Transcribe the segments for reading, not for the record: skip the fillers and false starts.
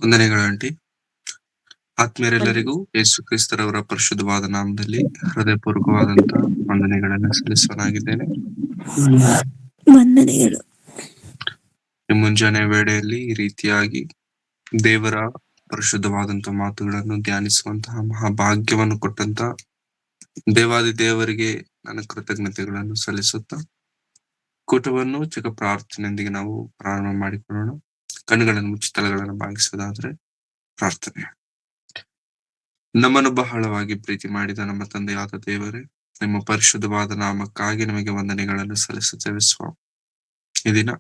ವಂದನೆಗಳು ಆಂಟಿ. ಆತ್ಮೀಯರೆಲ್ಲರಿಗೂ ವಂದನೆ ಯೇಸು ಕ್ರಿಸ್ತರವರ ಪರಿಶುದ್ಧವಾದ ನಾಮದಲ್ಲಿ ಹೃದಯಪೂರ್ವಕವಾದಂತಹ ವಂದನೆಗಳನ್ನು ಸಲ್ಲಿಸುವನಾಗಿದ್ದೇನೆ. ವಂದನೆಗಳು. ಈ ಮುಂಜಾನೆ ವೇಳೆಯಲ್ಲಿ ಈ ರೀತಿಯಾಗಿ ದೇವರ ಪರಿಶುದ್ಧವಾದಂತಹ ಮಾತುಗಳನ್ನು ಧ್ಯಾನಿಸುವಂತಹ ಮಹಾಭಾಗ್ಯವನ್ನು ಕೊಟ್ಟಂತ ದೇವಾದಿ ದೇವರಿಗೆ ನನ್ನ ಕೃತಜ್ಞತೆಗಳನ್ನು ಸಲ್ಲಿಸುತ್ತಾ ಕೂಟವನ್ನು ಚಿಕ್ಕ ಪ್ರಾರ್ಥನೆಯೊಂದಿಗೆ ನಾವು ಪ್ರಾರಂಭ ಮಾಡಿಕೊಳ್ಳೋಣ. ಕಣ್ಣುಗಳನ್ನು ಮುಚ್ಚಿ ತಲೆಗಳನ್ನು ಬಾಗಿಸುವುದಾದ್ರೆ ಪ್ರಾರ್ಥನೆ. ನಮ್ಮನ್ನು ಬಹಳವಾಗಿ ಪ್ರೀತಿ ಮಾಡಿದ ನಮ್ಮ ತಂದೆಯಾದ ದೇವರೇ, ನಿಮ್ಮ ಪರಿಶುದ್ಧವಾದ ನಾಮಕ್ಕಾಗಿ ನಮಗೆ ವಂದನೆಗಳನ್ನು ಸಲ್ಲಿಸುತ್ತೇವೆ ಸ್ವಾಮಿ. ಈ ದಿನ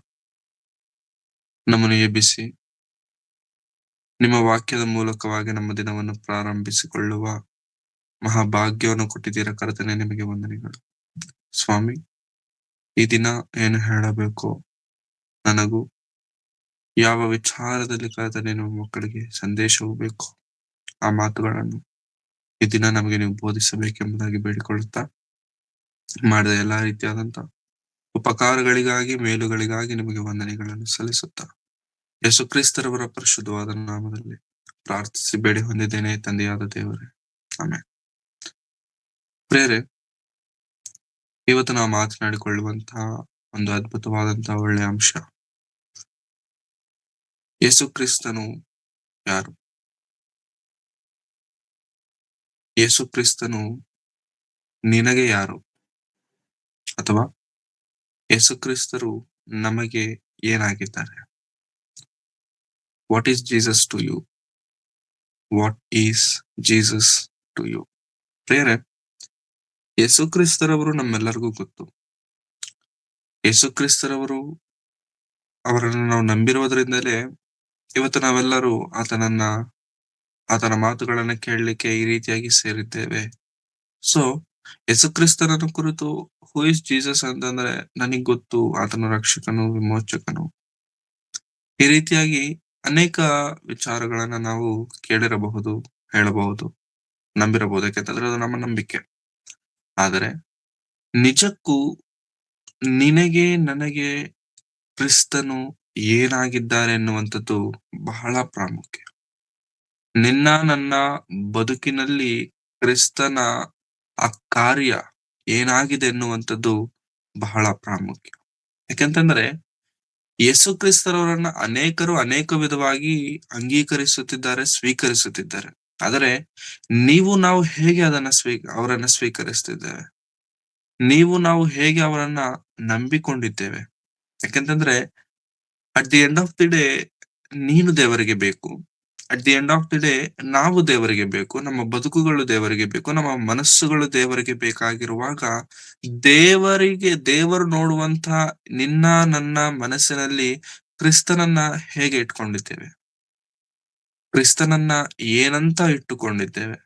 ನಮ್ಮನ್ನು ಎಬ್ಬಿಸಿ ನಿಮ್ಮ ವಾಕ್ಯದ ಮೂಲಕವಾಗಿ ನಮ್ಮ ದಿನವನ್ನು ಪ್ರಾರಂಭಿಸಿಕೊಳ್ಳುವ ಮಹಾಭಾಗ್ಯವನ್ನು ಕೊಟ್ಟಿದ್ದೀರ ಕರ್ತನೆ, ನಿಮಗೆ ವಂದನೆಗಳು ಸ್ವಾಮಿ. ಈ ದಿನ ಏನು ಹೇಳಬೇಕೋ ನನಗೂ ಯಾವ ವಿಚಾರದಲ್ಲಿ ಕರ್ತನೆ ನಿಮ್ಮ ಮಕ್ಕಳಿಗೆ ಸಂದೇಶವೂ ಬೇಕು, ಆ ಮಾತುಗಳನ್ನು ಈ ದಿನ ನಮಗೆ ನೀವು ಬೋಧಿಸಬೇಕೆಂಬುದಾಗಿ ಬೇಡಿಕೊಳ್ಳುತ್ತಾ, ಮಾಡಿದ ಎಲ್ಲಾ ರೀತಿಯಾದಂತ ಉಪಕಾರಗಳಿಗಾಗಿ ಮೇಲುಗಳಿಗಾಗಿ ನಿಮಗೆ ವಂದನೆಗಳನ್ನು ಸಲ್ಲಿಸುತ್ತಾ ಯೇಸು ಕ್ರಿಸ್ತರವರ ಪರಿಶುದ್ಧವಾದ ನಾಮದಲ್ಲಿ ಪ್ರಾರ್ಥಿಸಿ ಬೇಡಿ ಹೊಂದಿದ್ದೇನೆ ತಂದೆಯಾದ ದೇವರೇ, ಆಮೆನ್. ಪ್ರೇರೆ, ಇವತ್ತು ನಾವು ಮಾತನಾಡಿಕೊಳ್ಳುವಂತಹ ಒಂದು ಅದ್ಭುತವಾದಂತಹ ಒಳ್ಳೆಯ ಅಂಶ, ಯೇಸು ಕ್ರಿಸ್ತನು ಯಾರು? ಯೇಸು ಕ್ರಿಸ್ತನು ನಿನಗೆ ಯಾರು? ಅಥವಾ ಯೇಸು ಕ್ರಿಸ್ತರು ನಮಗೆ ಏನಾಗಿದ್ದಾರೆ? What is Jesus to you? What is Jesus to you? ಪ್ರೇರೆ, ಯೇಸು ಕ್ರಿಸ್ತರವರು ನಮ್ಮೆಲ್ಲರಿಗೂ ಗೊತ್ತು. ಯೇಸು ಕ್ರಿಸ್ತರವರು, ಅವರನ್ನು ನಾವು ನಂಬಿರುವುದರಿಂದಲೇ ಇವತ್ತು ನಾವೆಲ್ಲರೂ ಆತನ ಮಾತುಗಳನ್ನ ಕೇಳಲಿಕ್ಕೆ ಈ ರೀತಿಯಾಗಿ ಸೇರಿದ್ದೇವೆ. ಸೊ ಯೇಸು ಕ್ರಿಸ್ತನನ್ನು ಕುರಿತು ಹೂ ಇಸ್ ಜೀಸಸ್ ಅಂತಂದ್ರೆ ನನಗ್ ಗೊತ್ತು, ಆತನ ರಕ್ಷಕನು, ವಿಮೋಚಕನು. ಈ ರೀತಿಯಾಗಿ ಅನೇಕ ವಿಚಾರಗಳನ್ನ ನಾವು ಕೇಳಿರಬಹುದು, ಹೇಳಬಹುದು, ನಂಬಿರಬಹುದು, ಯಾಕೆಂತಂದ್ರೆ ಅದು ನಮ್ಮ ನಂಬಿಕೆ. ಆದರೆ ನಿಜಕ್ಕೂ ನಿನಗೆ ನನಗೆ ಕ್ರಿಸ್ತನು ಏನಾಗಿದ್ದಾರೆ ಎನ್ನುವಂಥದ್ದು ಬಹಳ ಪ್ರಾಮುಖ್ಯ. ನಿನ್ನ ನನ್ನ ಬದುಕಿನಲ್ಲಿ ಕ್ರಿಸ್ತನ ಆ ಕಾರ್ಯ ಏನಾಗಿದೆ ಎನ್ನುವಂಥದ್ದು ಬಹಳ ಪ್ರಾಮುಖ್ಯ. ಯಾಕೆಂತಂದ್ರೆ ಯೇಸು ಕ್ರಿಸ್ತರವರನ್ನ ಅನೇಕರು ಅನೇಕ ವಿಧವಾಗಿ ಅಂಗೀಕರಿಸುತ್ತಿದ್ದಾರೆ, ಸ್ವೀಕರಿಸುತ್ತಿದ್ದಾರೆ. ಆದರೆ ನೀವು ನಾವು ಹೇಗೆ ಅವರನ್ನ ಸ್ವೀಕರಿಸ್ತಿದ್ದೇವೆ? ನಾವು ಹೇಗೆ ಅವರನ್ನ ನಂಬಿಕೊಂಡಿದ್ದೇವೆ? ಯಾಕೆಂತಂದ್ರೆ at the end of the day ನೀನು ದೇವರಿಗೆ ಬೇಕು, at the end of the day ನಾವು ದೇವರಿಗೆ ಬೇಕು, ನಮ್ಮ ಬದುಕುಗಳು ದೇವರಿಗೆ ಬೇಕು, ನಮ್ಮ ಮನಸ್ಸುಗಳು ದೇವರಿಗೆ ಬೇಕಾಗಿರುವಾಗ ದೇವರು ನೋಡುವಂತ ನಿನ್ನ ನನ್ನ ಮನಸ್ಸಿನಲ್ಲಿ ಕ್ರಿಸ್ತನನ್ನ ಹೇಗೆ ಇಟ್ಕೊಂಡಿದ್ದೇವೆ? ಕ್ರಿಸ್ತನನ್ನ ಏನಂತ ಇಟ್ಟುಕೊಂಡಿದ್ದೇವೆ?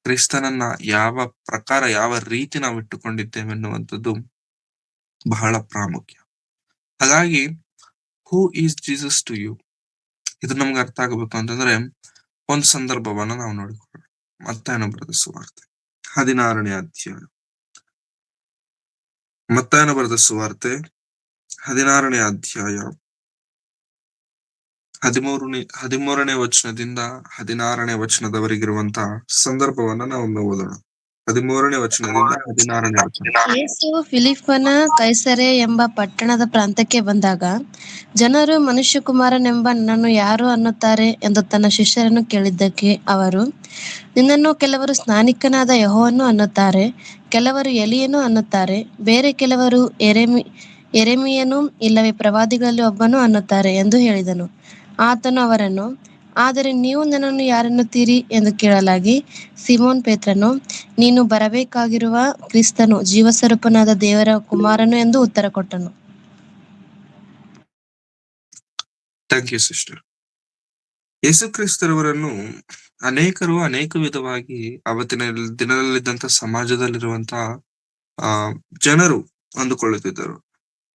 ಕ್ರಿಸ್ತನನ್ನ ಯಾವ ಪ್ರಕಾರ, ಯಾವ ರೀತಿ ನಾವು ಇಟ್ಟುಕೊಂಡಿದ್ದೇವೆ ಎನ್ನುವಂಥದ್ದು ಬಹಳ ಪ್ರಾಮುಖ್ಯ. ಹಾಗಾಗಿ who is Jesus to you, ಇದು ನಮ್ಗೆ ಅರ್ಥ ಆಗಬೇಕು ಅಂತಂದ್ರೆ ಒಂದು ಸಂದರ್ಭವನ್ನ ನಾವು ನೋಡಿಕೊಳ್ಳೋಣ. ಮತ್ತಾಯನ ಬರೆದ ಸುವಾರ್ತೆ 16ನೇ ಅಧ್ಯಾಯ. ಮತ್ತಾಯನ ಬರೆದ ಸುವಾರ್ತೆ 16ನೇ ಅಧ್ಯಾಯ 13ನೇ ವಚನದಿಂದ 16ನೇ ವಚನದವರೆಗಿರುವಂತಹ ಸಂದರ್ಭವನ್ನ ನಾವು ಓದೋಣ. 13ನೇ ವಚನದಿಂದ 16ನೇ ವಚನ. ಯೇಸು ಫಿಲಿಪ್ಪನ ಕೈಸರೆ ಎಂಬ ಪಟ್ಟಣದ ಪ್ರಾಂತ್ಯಕ್ಕೆ ಬಂದಾಗ ಜನರು ಮನುಷ್ಯಕುಮಾರನೆಂಬ ನನ್ನನ್ನು ಯಾರು ಅನ್ನುತ್ತಾರೆ ಎಂದು ತನ್ನ ಶಿಷ್ಯರನ್ನು ಕೇಳಿದ್ದಕ್ಕೆ ಅವರು, ನಿನ್ನನ್ನು ಕೆಲವರು ಸ್ನಾನಿಕನಾದ ಯೆಹೋವನು ಅನ್ನುತ್ತಾರೆ, ಕೆಲವರು ಎಲಿಯನು ಅನ್ನುತ್ತಾರೆ, ಬೇರೆ ಕೆಲವರು ಯೆರೆಮೀಯನು ಇಲ್ಲವೇ ಪ್ರವಾದಿಗಳಲ್ಲಿ ಒಬ್ಬನು ಅನ್ನುತ್ತಾರೆ ಎಂದು ಹೇಳಿದನು. ಆತನು ಅವರನ್ನು, ಆದರೆ ನೀವು ನನ್ನನ್ನು ಯಾರೆನ್ನುತ್ತೀರಿ ಎಂದು ಕೇಳಲಾಗಿ, ಸಿಮೋನ್ ಪೇತ್ರನು, ನೀನು ಬರಬೇಕಾಗಿರುವ ಕ್ರಿಸ್ತನು, ಜೀವಸ್ವರೂಪನಾದ ದೇವರ ಕುಮಾರನು ಎಂದು ಉತ್ತರ ಕೊಟ್ಟನು. Thank you sister. ಯೇಸು ಕ್ರಿಸ್ತರವರನ್ನು ಅನೇಕರು ಅನೇಕ ವಿಧವಾಗಿ ಅವತ್ತಿನ ದಿನದಲ್ಲಿದ್ದಂತ ಸಮಾಜದಲ್ಲಿರುವಂತಹ ಜನರು ಅಂದುಕೊಳ್ಳುತ್ತಿದ್ದರು.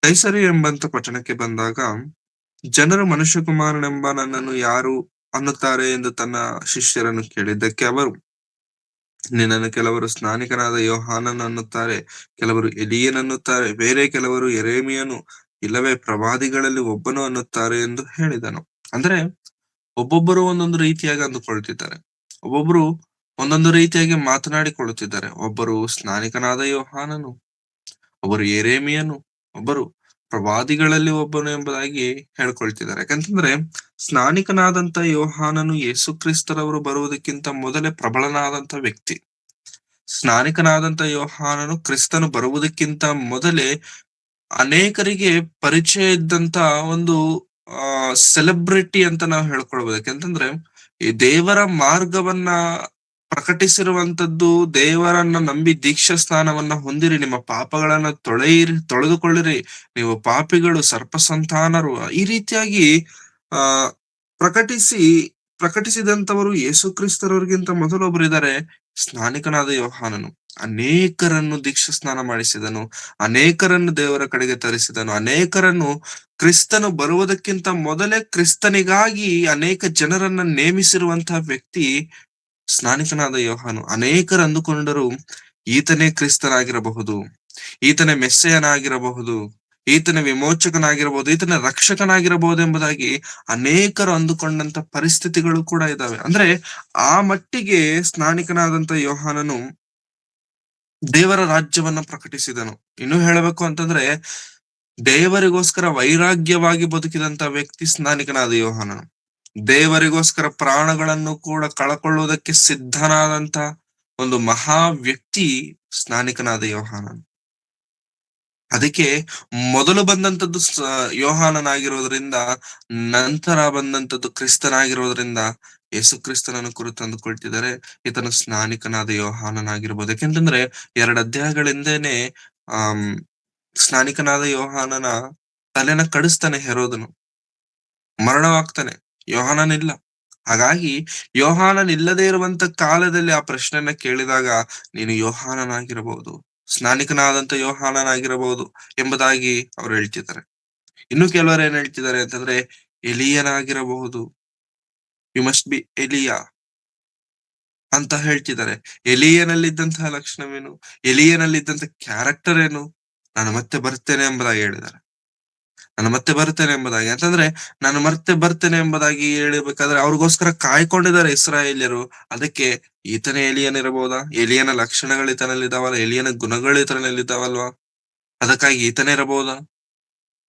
ಕೈಸರಿ ಎಂಬಂತ ಪಟ್ಟಣಕ್ಕೆ ಬಂದಾಗ ಜನರು ಮನುಷ್ಯಕುಮಾರನೆಂಬ ನನ್ನನ್ನು ಯಾರು ಅನ್ನುತ್ತಾರೆ ಎಂದು ತನ್ನ ಶಿಷ್ಯರನ್ನು ಕೇಳಿದ್ದಕ್ಕೆ ಅವರು, ನಿನ್ನನ್ನು ಕೆಲವರು ಸ್ನಾನಿಕನಾದ ಯೋಹಾನನ್ ಅನ್ನುತ್ತಾರೆ, ಕೆಲವರು ಎಲಿಯನ್ ಅನ್ನುತ್ತಾರೆ, ಬೇರೆ ಕೆಲವರು ಯೆರೆಮೀಯನು ಇಲ್ಲವೇ ಪ್ರವಾದಿಗಳಲ್ಲಿ ಒಬ್ಬನು ಅನ್ನುತ್ತಾರೆ ಎಂದು ಹೇಳಿದನು. ಅಂದ್ರೆ ಒಬ್ಬೊಬ್ಬರು ಒಂದೊಂದು ರೀತಿಯಾಗಿ ಅಂದುಕೊಳ್ತಿದ್ದಾರೆ. ಒಬ್ಬೊಬ್ರು ಒಂದೊಂದು ರೀತಿಯಾಗಿ ಮಾತನಾಡಿಕೊಳ್ಳುತ್ತಿದ್ದಾರೆ. ಒಬ್ಬರು ಸ್ನಾನಿಕನಾದ ಯೋಹಾನನು, ಒಬ್ಬರು ಯೆರೆಮೀಯನು, ಒಬ್ಬರು ಪ್ರವಾದಿಗಳಲ್ಲಿ ಒಬ್ಬನು ಎಂಬುದಾಗಿ ಹೇಳ್ಕೊಳ್ತಿದ್ದಾರೆ. ಯಾಕಂತಂದ್ರೆ ಸ್ನಾನಿಕನಾದಂತ ಯೋಹಾನನು ಯೇಸು ಕ್ರಿಸ್ತರವರು ಬರುವುದಕ್ಕಿಂತ ಮೊದಲೇ ಪ್ರಬಲನಾದಂತ ವ್ಯಕ್ತಿ. ಸ್ನಾನಿಕನಾದಂತ ಯೋಹಾನನು ಕ್ರಿಸ್ತನು ಬರುವುದಕ್ಕಿಂತ ಮೊದಲೇ ಅನೇಕರಿಗೆ ಪರಿಚಯ ಇದ್ದಂತ ಒಂದು ಸೆಲೆಬ್ರಿಟಿ ಅಂತ ನಾವು ಹೇಳ್ಕೊಳ್ಬಹುದು. ಯಾಕಂತಂದ್ರೆ ಈ ದೇವರ ಮಾರ್ಗವನ್ನ ಪ್ರಕಟಿಸಿರುವಂತದ್ದು, ದೇವರನ್ನ ನಂಬಿ ದೀಕ್ಷಾ ಸ್ನಾನವನ್ನ ಹೊಂದಿರಿ, ನಿಮ್ಮ ಪಾಪಗಳನ್ನ ತೊಳೆದುಕೊಳ್ಳಿರಿ, ನೀವು ಪಾಪಿಗಳು, ಸರ್ಪ ಸಂತಾನರು, ಈ ರೀತಿಯಾಗಿ ಆ ಪ್ರಕಟಿಸಿದಂತವರು ಯೇಸು ಕ್ರಿಸ್ತರವ್ರಿಗಿಂತ ಮೊದಲು ಒಬ್ರು ಇದ್ದಾರೆ, ಸ್ನಾನಿಕನಾದ ಯೋಹಾನನು. ಅನೇಕರನ್ನು ದೀಕ್ಷಾ ಸ್ನಾನ ಮಾಡಿಸಿದನು, ಅನೇಕರನ್ನು ದೇವರ ಕಡೆಗೆ ತರಿಸಿದನು, ಅನೇಕರನ್ನು ಕ್ರಿಸ್ತನು ಬರುವುದಕ್ಕಿಂತ ಮೊದಲೇ ಕ್ರಿಸ್ತನಿಗಾಗಿ ಅನೇಕ ಜನರನ್ನ ನೇಮಿಸಿರುವಂತಹ ವ್ಯಕ್ತಿ ಸ್ನಾನಿಕನಾದ ಯೋಹಾನು. ಅನೇಕರು ಅಂದುಕೊಂಡರು ಈತನೇ ಕ್ರಿಸ್ತನಾಗಿರಬಹುದು, ಈತನೇ ಮೆಸ್ಸೆಯನಾಗಿರಬಹುದು, ಈತನ ವಿಮೋಚಕನಾಗಿರಬಹುದು, ಈತನ ರಕ್ಷಕನಾಗಿರಬಹುದು ಎಂಬುದಾಗಿ ಅನೇಕರು ಅಂದುಕೊಂಡಂತ ಪರಿಸ್ಥಿತಿಗಳು ಕೂಡ ಇದಾವೆ. ಅಂದ್ರೆ ಆ ಮಟ್ಟಿಗೆ ಸ್ನಾನಿಕನಾದಂತ ಯೋಹಾನನು ದೇವರ ರಾಜ್ಯವನ್ನ ಪ್ರಕಟಿಸಿದನು. ಇನ್ನು ಹೇಳಬೇಕು ಅಂತಂದ್ರೆ ದೇವರಿಗೋಸ್ಕರ ವೈರಾಗ್ಯವಾಗಿ ಬದುಕಿದಂತ ವ್ಯಕ್ತಿ ಸ್ನಾನಿಕನಾದ ಯೋಹಾನನು. ದೇವರಿಗೋಸ್ಕರ ಪ್ರಾಣಗಳನ್ನು ಕೂಡ ಕಳಕೊಳ್ಳುವುದಕ್ಕೆ ಸಿದ್ಧನಾದಂತ ಒಂದು ಮಹಾ ವ್ಯಕ್ತಿ ಸ್ನಾನಿಕನಾದ ಯೋಹಾನನು. ಅದಕ್ಕೆ ಮೊದಲು ಬಂದಂತದ್ದು ಯೋಹಾನನಾಗಿರೋದ್ರಿಂದ, ನಂತರ ಬಂದಂತದ್ದು ಕ್ರಿಸ್ತನಾಗಿರೋದ್ರಿಂದ ಯೇಸು ಕ್ರಿಸ್ತನನ್ನು ಕುರಿತು ಅಂದುಕೊಳ್ತಿದ್ದಾರೆ ಈತನು ಸ್ನಾನಿಕನಾದ ಯೋಹಾನನಾಗಿರ್ಬೋದು. ಯಾಕೆಂತಂದ್ರೆ 2 ಅಧ್ಯಾಯಗಳಿಂದೇನೆ ಸ್ನಾನಿಕನಾದ ಯೋಹಾನನ ತಲೆನ ಕಡಿಸ್ತಾನೆ ಹೆರೋದನು, ಮರಣವಾಗ್ತಾನೆ. ಯೋಹಾನನಿಲ್ಲ. ಹಾಗಾಗಿ ಯೋಹಾನನ್ ಇಲ್ಲದೆ ಇರುವಂತ ಕಾಲದಲ್ಲಿ ಆ ಪ್ರಶ್ನೆಯನ್ನ ಕೇಳಿದಾಗ ನೀನು ಯೋಹಾನನಾಗಿರಬಹುದು, ಸ್ನಾನಿಕನಾದಂತ ಯೋಹಾನನಾಗಿರಬಹುದು ಎಂಬುದಾಗಿ ಅವ್ರು ಹೇಳ್ತಿದ್ದಾರೆ. ಇನ್ನು ಕೆಲವರು ಏನ್ ಹೇಳ್ತಿದ್ದಾರೆ ಅಂತಂದ್ರೆ ಎಲಿಯನಾಗಿರಬಹುದು, ಯು ಮಸ್ಟ್ ಬಿ ಎಲಿಯಾ ಅಂತ ಹೇಳ್ತಿದ್ದಾರೆ. ಎಲಿಯನಲ್ಲಿದ್ದಂತಹ ಲಕ್ಷಣವೇನು, ಎಲಿಯನಲ್ಲಿದ್ದಂತ ಕ್ಯಾರೆಕ್ಟರ್ ಏನು, ನಾನು ಮತ್ತೆ ಬರ್ತೇನೆ ಎಂಬುದಾಗಿ ಹೇಳಿದ್ದಾರೆ. ನಾನು ಮತ್ತೆ ಬರ್ತೇನೆ ಎಂಬುದಾಗಿ ಅಂತಂದ್ರೆ ನಾನು ಮತ್ತೆ ಬರ್ತೇನೆ ಎಂಬುದಾಗಿ ಹೇಳಬೇಕಾದ್ರೆ ಅವ್ರಿಗೋಸ್ಕರ ಕಾಯ್ಕೊಂಡಿದ್ದಾರೆ ಇಸ್ರಾಯೇಲ್ಯರು. ಅದಕ್ಕೆ ಈತನೇ ಎಲಿಯನ್ ಇರಬಹುದಾ, ಎಲಿಯನ ಲಕ್ಷಣಗಳು ಈತನಲ್ಲಿದ್ದಾವಲ್ಲ, ಎಲಿಯನ ಗುಣಗಳು ಈತನಲ್ಲಿದ್ದಾವಲ್ವಾ, ಅದಕ್ಕಾಗಿ ಈತನೇ ಇರಬಹುದಾ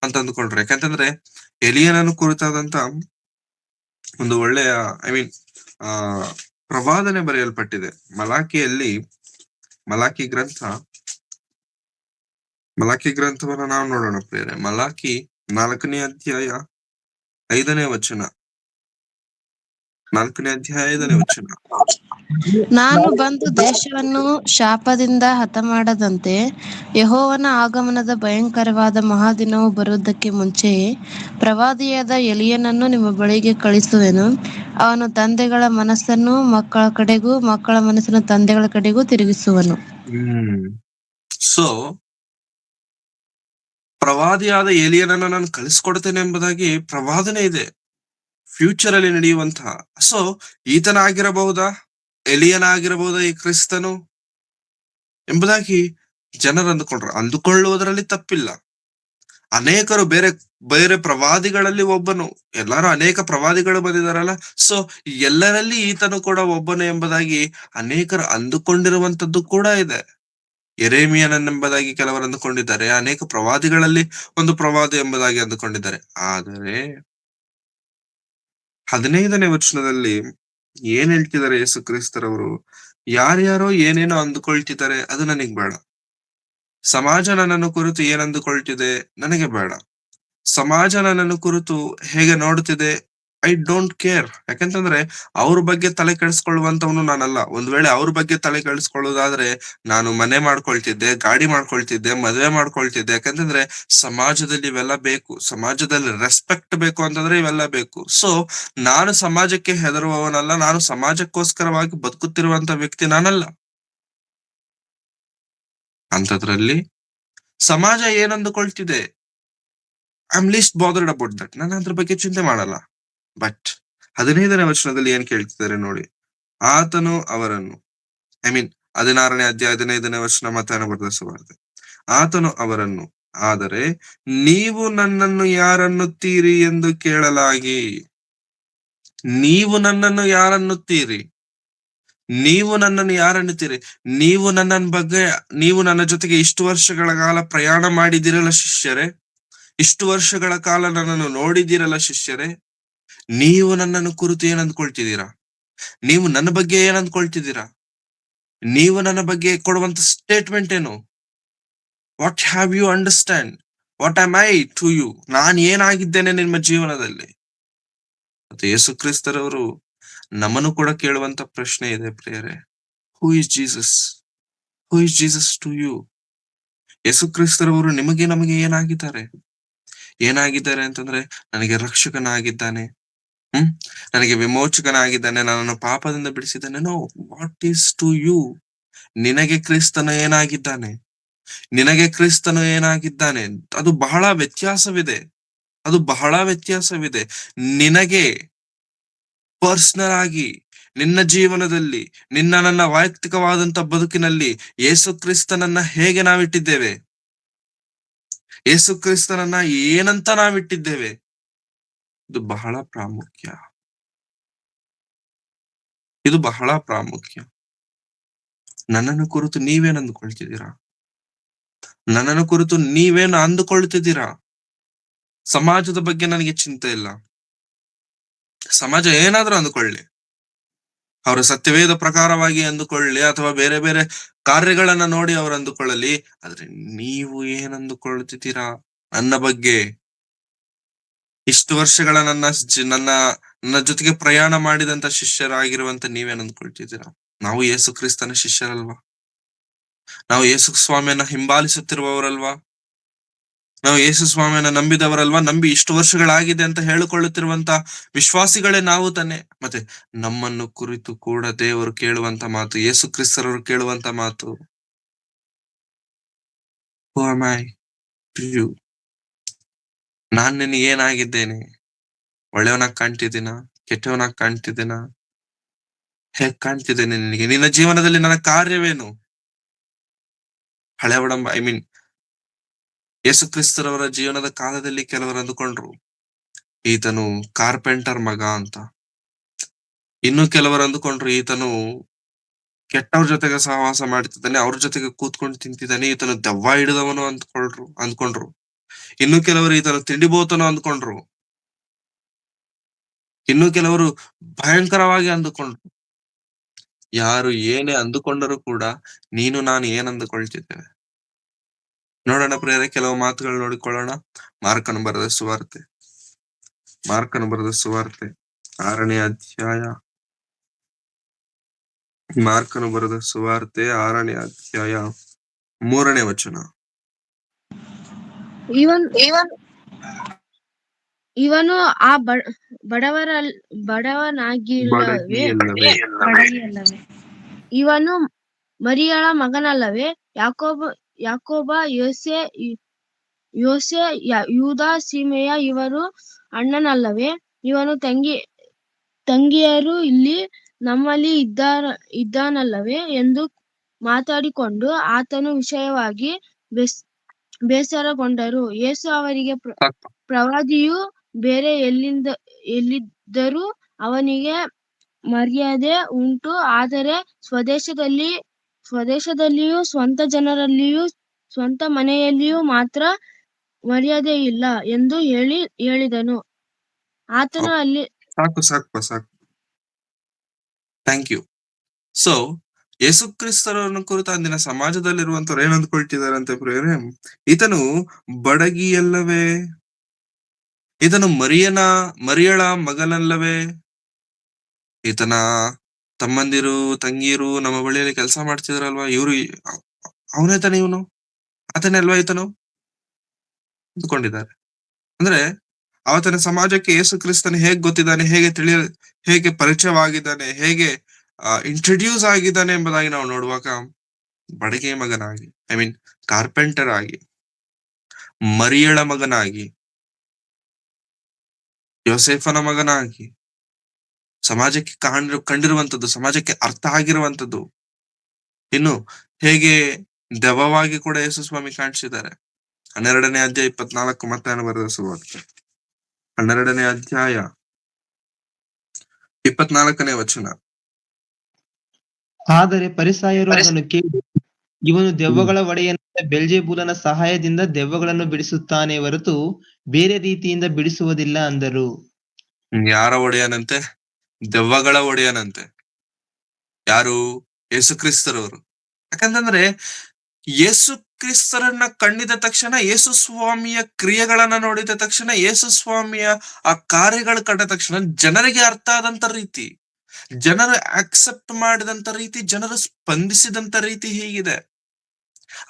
ಅಂತ ಅಂದ್ಕೊಂಡ್ರು. ಯಾಕಂತಂದ್ರೆ ಎಲಿಯನನ್ನು ಕುರಿತಾದಂತ ಒಂದು ಒಳ್ಳೆಯ ಆ ಪ್ರವಾದನೆ ಬರೆಯಲ್ಪಟ್ಟಿದೆ ಮಲಾಕಿಯಲ್ಲಿ. ಮಲಾಕಿ ಗ್ರಂಥವನ್ನ ನಾವು ನೋಡೋಣ ಪ್ರಿಯರೇ. ಮಲಾಕಿ 4ನೇ ಅಧ್ಯಾಯ 5ನೇ ವಚನ. 4ನೇ ಅಧ್ಯಾಯ 5ನೇ ವಚನ. ನಾನು ಬಂದು ದೇಶವನ್ನು ಶಾಪದಿಂದ ಹತಮಾಡದಂತೆ ಯೆಹೋವನ ಆಗಮನದ ಭಯಂಕರವಾದ ಮಹಾದಿನವು ಬರುವುದಕ್ಕೆ ಮುಂಚೆಯೇ ಪ್ರವಾದಿಯಾದ ಎಲಿಯನನ್ನು ನಿಮ್ಮ ಬಳಿಗೆ ಕಳುಹಿಸುವೆನು. ಅವನು ತಂದೆಗಳ ಮನಸ್ಸನ್ನು ಮಕ್ಕಳ ಕಡೆಗೂ, ಮಕ್ಕಳ ಮನಸ್ಸನ್ನು ತಂದೆಗಳ ಕಡೆಗೂ ತಿರುಗಿಸುವನು. ಸೊ ಪ್ರವಾದಿಯಾದ ಎಲಿಯನನ್ನು ನಾನು ಕಳಿಸ್ಕೊಡ್ತೇನೆ ಎಂಬುದಾಗಿ ಪ್ರವಾದನೆ ಇದೆ, ಫ್ಯೂಚರ್ ಅಲ್ಲಿ ನಡೆಯುವಂತಹ. ಸೊ ಈತನಾಗಿರಬಹುದಾ, ಎಲಿಯನಾಗಿರಬಹುದಾ ಈ ಕ್ರಿಸ್ತನು ಎಂಬುದಾಗಿ ಜನರು ಅಂದುಕೊಳ್ಳುವುದರಲ್ಲಿ ತಪ್ಪಿಲ್ಲ. ಅನೇಕರು ಬೇರೆ ಬೇರೆ ಪ್ರವಾದಿಗಳಲ್ಲಿ ಒಬ್ಬನು, ಎಲ್ಲರೂ ಅನೇಕ ಪ್ರವಾದಿಗಳು ಬಂದಿದಾರಲ್ಲ, ಸೊ ಎಲ್ಲರಲ್ಲಿ ಈತನು ಕೂಡ ಒಬ್ಬನು ಎಂಬುದಾಗಿ ಅನೇಕರು ಅಂದುಕೊಂಡಿರುವಂತದ್ದು ಕೂಡ ಇದೆ. ಯೆರೆಮೀಯನೆಂಬುದಾಗಿ ಕೆಲವರು ಅಂದುಕೊಂಡಿದ್ದಾರೆ, ಅನೇಕ ಪ್ರವಾದಿಗಳಲ್ಲಿ ಒಂದು ಪ್ರವಾದಿ ಎಂಬುದಾಗಿ ಅಂದುಕೊಂಡಿದ್ದಾರೆ. ಆದರೆ 15ನೇ ವಚನದಲ್ಲಿ ಏನ್ ಹೇಳ್ತಿದ್ದಾರೆ ಯೇಸು ಕ್ರಿಸ್ತರವರು, ಯಾರ್ಯಾರೋ ಏನೇನೋ ಅಂದುಕೊಳ್ತಿದ್ದಾರೆ, ಅದು ನನಗ್ ಬೇಡ. ಸಮಾಜ ನನ್ನನ್ನು ಕುರಿತು ಏನ್ ಅಂದುಕೊಳ್ತಿದೆ ನನಗೆ ಬೇಡ. ಸಮಾಜ ನನ್ನನ್ನು ಕುರಿತು ಹೇಗೆ ನೋಡುತ್ತಿದೆ, ಐ ಡೋಂಟ್ ಕೇರ್. ಯಾಕಂತಂದ್ರೆ ಅವ್ರ ಬಗ್ಗೆ ತಲೆ ಕೆಡಿಸ್ಕೊಳ್ಳುವಂತವನು ನಾನಲ್ಲ. ಒಂದ್ ವೇಳೆ ಅವ್ರ ಬಗ್ಗೆ ತಲೆ ಕೆಡಿಸ್ಕೊಳ್ಳೋದಾದ್ರೆ ನಾನು ಮನೆ ಮಾಡ್ಕೊಳ್ತಿದ್ದೆ, ಗಾಡಿ ಮಾಡ್ಕೊಳ್ತಿದ್ದೆ, ಮದ್ವೆ ಮಾಡ್ಕೊಳ್ತಿದ್ದೆ. ಯಾಕಂತಂದ್ರೆ ಸಮಾಜದಲ್ಲಿ ಇವೆಲ್ಲ ಬೇಕು, ಸಮಾಜದಲ್ಲಿ ರೆಸ್ಪೆಕ್ಟ್ ಬೇಕು ಅಂತಂದ್ರೆ ಇವೆಲ್ಲ ಬೇಕು. ಸೊ ನಾನು ಸಮಾಜಕ್ಕೆ ಹೆದರುವವನಲ್ಲ, ನಾನು ಸಮಾಜಕ್ಕೋಸ್ಕರವಾಗಿ ಬದುಕುತ್ತಿರುವಂತ ವ್ಯಕ್ತಿ ನಾನಲ್ಲ. ಅಂತದ್ರಲ್ಲಿ ಸಮಾಜ ಏನಂದುಕೊಳ್ತಿದೆ, I am least bothered about that, ನಾನು ಅದ್ರ ಬಗ್ಗೆ ಚಿಂತೆ ಮಾಡಲ್ಲ. ಬಟ್ 15ನೇ ವಚನದಲ್ಲಿ ಏನ್ ಕೇಳ್ತಿದ್ದಾರೆ ನೋಡಿ, ಆತನು ಅವರನ್ನು, 16ನೇ ಅಧ್ಯಾಯ 15ನೇ ವಚನ, ಮತ್ತಾಯನ ಬರೆದ ಸುವಾರ್ತೆ. ಆತನು ಅವರನ್ನು, ಆದರೆ ನೀವು ನನ್ನನ್ನು ಯಾರನ್ನುತ್ತೀರಿ ಎಂದು ಕೇಳಲಾಗಿ. ನೀವು ನನ್ನನ್ನು ಯಾರನ್ನುತ್ತೀರಿ? ನೀವು ನನ್ನನ್ನು ಯಾರನ್ನುತ್ತೀರಿ? ನೀವು ನನ್ನ ಜೊತೆಗೆ ಇಷ್ಟು ವರ್ಷಗಳ ಕಾಲ ಪ್ರಯಾಣ ಮಾಡಿದಿರಲ್ಲ ಶಿಷ್ಯರೇ, ಇಷ್ಟು ವರ್ಷಗಳ ಕಾಲ ನನ್ನನ್ನು ನೋಡಿದಿರಲ್ಲ ಶಿಷ್ಯರೇ, ನೀವು ನನ್ನನ್ನು ಕುರಿತು ಏನ್ ಅಂದ್ಕೊಳ್ತಿದ್ದೀರಾ? ನೀವು ನನ್ನ ಬಗ್ಗೆ ಏನ್ ಅಂದ್ಕೊಳ್ತಿದ್ದೀರಾ? ನೀವು ನನ್ನ ಬಗ್ಗೆ ಕೊಡುವಂತ ಸ್ಟೇಟ್ಮೆಂಟ್ ಏನು? What have you understand? What am I to you? ನಾನು ಏನಾಗಿದ್ದೇನೆ ನಿಮ್ಮ ಜೀವನದಲ್ಲಿ? ಮತ್ತೆ ಯೇಸು ಕ್ರಿಸ್ತರವರು ನಮ್ಮನ್ನು ಕೂಡ ಕೇಳುವಂತ ಪ್ರಶ್ನೆ ಇದೆ ಪ್ರಿಯರೇ. Who is Jesus? Who is Jesus to you? ಯೇಸು ಕ್ರಿಸ್ತರವರು ನಮಗೆ ಏನಾಗಿದ್ದಾರೆ? ಏನಾಗಿದ್ದಾರೆ ಅಂತಂದ್ರೆ, ನನಗೆ ರಕ್ಷಕನಾಗಿದ್ದಾನೆ, ನನಗೆ ವಿಮೋಚಕನಾಗಿದ್ದಾನೆ, ನನ್ನನ್ನು ಪಾಪದಿಂದ ಬಿಡಿಸಿದ್ದಾನೆ. No, what is to you? ನಿನಗೆ ಕ್ರಿಸ್ತನು ಏನಾಗಿದ್ದಾನೆ? ನಿನಗೆ ಕ್ರಿಸ್ತನು ಏನಾಗಿದ್ದಾನೆ? ಅದು ಬಹಳ ವ್ಯತ್ಯಾಸವಿದೆ. ಅದು ಬಹಳ ವ್ಯತ್ಯಾಸವಿದೆ. ನಿನಗೆ ಪರ್ಸನಲ್ ಆಗಿ ನಿನ್ನ ಜೀವನದಲ್ಲಿ, ನನ್ನ ವೈಯಕ್ತಿಕವಾದಂತ ಬದುಕಿನಲ್ಲಿ ಯೇಸು ಕ್ರಿಸ್ತನನ್ನ ಹೇಗೆ ನಾವಿಟ್ಟಿದ್ದೇವೆ? ಯೇಸು ಕ್ರಿಸ್ತನನ್ನ ಏನಂತ ನಾವಿಟ್ಟಿದ್ದೇವೆ? ಇದು ಬಹಳ ಪ್ರಾಮುಖ್ಯ. ಇದು ಬಹಳ ಪ್ರಾಮುಖ್ಯ. ನನ್ನನ್ನು ಕುರಿತು ನೀವೇನು ಅಂದುಕೊಳ್ತಿದ್ದೀರಾ? ನನ್ನನ್ನು ಕುರಿತು ನೀವೇನು ಅಂದುಕೊಳ್ತಿದ್ದೀರಾ? ಸಮಾಜದ ಬಗ್ಗೆ ನನಗೆ ಚಿಂತೆ ಇಲ್ಲ. ಸಮಾಜ ಏನಾದ್ರೂ ಅಂದುಕೊಳ್ಳಿ, ಅವರ ಸತ್ಯವೇದ ಪ್ರಕಾರವಾಗಿ ಅಂದುಕೊಳ್ಳಿ ಅಥವಾ ಬೇರೆ ಬೇರೆ ಕಾರ್ಯಗಳನ್ನ ನೋಡಿ ಅವರು ಅಂದುಕೊಳ್ಳಲಿ. ಆದ್ರೆ ನೀವು ಏನ್ ಅಂದುಕೊಳ್ತಿದ್ದೀರಾ ನನ್ನ ಬಗ್ಗೆ? ಇಷ್ಟು ವರ್ಷಗಳ ನನ್ನ ಜೊತೆಗೆ ಪ್ರಯಾಣ ಮಾಡಿದಂತ ಶಿಷ್ಯರಾಗಿರುವಂತ ನೀವೇನ್ ಅಂದ್ಕೊಳ್ತಿದ್ದೀರಾ? ನಾವು ಯೇಸು ಕ್ರಿಸ್ತನ ಶಿಷ್ಯರಲ್ವಾ? ನಾವು ಯೇಸು ಸ್ವಾಮಿಯನ್ನ ಹಿಂಬಾಲಿಸುತ್ತಿರುವವರಲ್ವಾ? ನಾವು ಯೇಸು ಸ್ವಾಮಿಯನ್ನ ನಂಬಿದವರಲ್ವಾ? ನಂಬಿ ಇಷ್ಟು ವರ್ಷಗಳಾಗಿದೆ ಅಂತ ಹೇಳಿಕೊಳ್ಳುತ್ತಿರುವಂತ ವಿಶ್ವಾಸಿಗಳೇ ನಾವು ತಾನೆ. ಮತ್ತೆ ನಮ್ಮನ್ನು ಕುರಿತು ಕೂಡ ದೇವರು ಕೇಳುವಂತ ಮಾತು, ಯೇಸು ಕ್ರಿಸ್ತರವರು ಕೇಳುವಂತ ಮಾತು, who am I to you? ನಾನ್ ನಿನಗೆ ಏನಾಗಿದ್ದೇನೆ? ಒಳ್ಳೆಯವನಾಗಿ ಕಾಣ್ತಿದ್ದೀನ? ಕೆಟ್ಟವನಾಗಿ ಕಾಣ್ತಿದ್ದೀನ? ಹೇಗ್ ಕಾಣ್ತಿದ್ದೇನೆ ನಿನಗೆ? ನಿನ್ನ ಜೀವನದಲ್ಲಿ ನನ್ನ ಕಾರ್ಯವೇನು? ಹಳೆ ಒಡಂಬ ಯೇಸು ಕ್ರಿಸ್ತರವರ ಜೀವನದ ಕಾಲದಲ್ಲಿ ಕೆಲವರು ಅಂದುಕೊಂಡ್ರು, ಈತನು ಕಾರ್ಪೆಂಟರ್ ಮಗ ಅಂತ. ಇನ್ನು ಕೆಲವರು ಅಂದುಕೊಂಡ್ರು, ಈತನು ಕೆಟ್ಟವ್ರ ಜೊತೆಗೆ ಸಹವಾಸ ಮಾಡ್ತಿದ್ದಾನೆ, ಅವ್ರ ಜೊತೆಗೆ ಕೂತ್ಕೊಂಡು ತಿಂತಿದ್ದಾನೆ, ಈತನು ದೆವ್ವ ಹಿಡಿದವನು ಅಂದ್ಕೊಂಡ್ರು. ಇನ್ನು ಕೆಲವರು ಈತನು ತಿಂಡಿಬೋತನು ಅಂದ್ಕೊಂಡ್ರು. ಇನ್ನು ಕೆಲವರು ಭಯಂಕರವಾಗಿ ಅಂದುಕೊಂಡ್ರು. ಯಾರು ಏನೇ ಅಂದುಕೊಂಡರೂ ಕೂಡ ನೀನು ನಾನು ಏನ್ ಅಂದುಕೊಳ್ತಿದ್ದೇವೆ? ನೋಡೋಣ ಪ್ರಿಯರೇ, ಕೆಲವು ಮಾತುಗಳು ನೋಡಿಕೊಳ್ಳೋಣ. ಮಾರ್ಕನು ಬರೆದ ಸುವಾರ್ತೆ 6ನೇ ಅಧ್ಯಾಯ. ಮಾರ್ಕನು ಬರೆದ ಸುವಾರ್ತೆ 6ನೇ ಅಧ್ಯಾಯ 3ನೇ ವಚನ. ಇವನು ಆ ಬಡವನಾಗಿಲ್ಲವೇ? ಇವನು ಮರಿಯಳ ಮಗನಲ್ಲವೇ? ಯಾಕೋಬ, ಯೋಸೆ, ಯೂದ, ಸೀಮೆಯ ಇವರು ಅಣ್ಣನಲ್ಲವೇ? ಇವನು ತಂಗಿಯರು ಇಲ್ಲಿ ನಮ್ಮಲ್ಲಿ ಇದ್ದಾನಲ್ಲವೇ ಎಂದು ಮಾತಾಡಿಕೊಂಡು ಆತನ ವಿಷಯವಾಗಿ ಬೇಸರಗೊಂಡರು. ಯೇಸು ಅವರಿಗೆ, ಪ್ರವಾದಿಯು ಬೇರೆ ಎಲ್ಲಿದ್ದರೂ ಅವನಿಗೆ ಮರ್ಯಾದೆ ಉಂಟು, ಆದರೆ ಸ್ವದೇಶದಲ್ಲಿಯೂ ಸ್ವಂತ ಜನರಲ್ಲಿಯೂ ಸ್ವಂತ ಮನೆಯಲ್ಲಿಯೂ ಮಾತ್ರ ಮರ್ಯಾದೆ ಇಲ್ಲ ಎಂದು ಹೇಳಿದನು. ಆತನು ಅಲ್ಲಿ ಸಾಕು. Thank you. ಸೊ ಯೇಸು ಕ್ರಿಸ್ತರನ್ನು ಕುರಿತು ಅಂದಿನ ಸಮಾಜದಲ್ಲಿರುವಂತವ್ರು ಏನ್ ಅಂದ್ಕೊಳ್ತಿದಾರೆ ಅಂತ ಪ್ರಿಯರೇ, ಈತನು ಬಡಗಿಯಲ್ಲವೇ? ಈತನು ಮರಿಯಳ ಮಗನಲ್ಲವೇ? ಈತನ ತಮ್ಮಂದಿರು ತಂಗಿಯರು ನಮ್ಮ ಬಳಿಯಲ್ಲಿ ಕೆಲಸ ಮಾಡ್ತಿದ್ರಲ್ವಾ, ಅವನೇ ತಾನೆ ಇವನು? ಆತನೇ ಅಲ್ವಾ ಈತನು ಅಂದ್ಕೊಂಡಿದ್ದಾರೆ. ಅಂದ್ರೆ ಆತನ ಸಮಾಜಕ್ಕೆ ಯೇಸು ಕ್ರಿಸ್ತನ ಹೇಗೆ ಗೊತ್ತಿದ್ದಾನೆ, ಹೇಗೆ ಪರಿಚಯವಾಗಿದ್ದಾನೆ, ಹೇಗೆ ಇಂಟ್ರೊಡ್ಯೂಸ್ ಆಗಿದ್ದಾನೆ ಎಂಬುದಾಗಿ ನಾವು ನೋಡುವಾಗ, ಬಡಗೆ ಮಗನಾಗಿ, ಕಾರ್ಪೆಂಟರ್ ಆಗಿ, ಮರಿಯಳ ಮಗನಾಗಿ, ಯೋಸೇಫನ ಮಗನಾಗಿ, ಸಮಾಜಕ್ಕೆ ಕಂಡಿರುವಂತದ್ದು, ಸಮಾಜಕ್ಕೆ ಅರ್ಥ ಆಗಿರುವಂತದ್ದು. ಇನ್ನು ಹೇಗೆ ದೆವ್ವವಾಗಿ ಕೂಡ ಯೇಸು ಸ್ವಾಮಿ ಕಾಣಿಸಿದ್ದಾರೆ. 12ನೇ ಅಧ್ಯಾಯ 24 ಮತ್ತೆ ಬರೆದ ಸುವಾರ್ತೆ 12ನೇ ಅಧ್ಯಾಯ 24ನೇ ವಚನ. ಆದರೆ ಫರಿಸಾಯರು ಅದನ್ನು ಕೇಳಿ, ಇವನು ದೆವ್ವಗಳ ಒಡೆಯನಾದ ಬೆಲ್ಜೆಬೂಲನ ಸಹಾಯದಿಂದ ದೆವ್ವಗಳನ್ನು ಬಿಡಿಸುತ್ತಾನೆ ಹೊರತು ಬೇರೆ ರೀತಿಯಿಂದ ಬಿಡಿಸುವುದಿಲ್ಲ ಅಂದರು. ಯಾರ ಒಡೆಯನಂತೆ? ದೆವ್ವಗಳ ಒಡೆಯನಂತೆ. ಯಾರು? ಯೇಸು ಕ್ರಿಸ್ತರವರು. ಯಾಕಂತಂದ್ರೆ ಯೇಸು ಕ್ರಿಸ್ತರನ್ನ ಕಂಡಿದ ತಕ್ಷಣ, ಯೇಸು ಸ್ವಾಮಿಯ ಕ್ರಿಯೆಗಳನ್ನ ನೋಡಿದ ತಕ್ಷಣ, ಯೇಸು ಸ್ವಾಮಿಯ ಆ ಕಾರ್ಯಗಳು ಕಂಡ ತಕ್ಷಣ ಜನರಿಗೆ ಅರ್ಥ ಆದಂತ ರೀತಿ, ಜನರು ಆಕ್ಸೆಪ್ಟ್ ಮಾಡಿದಂತ ರೀತಿ, ಜನರು ಸ್ಪಂದಿಸಿದಂತ ರೀತಿ ಹೀಗಿದೆ.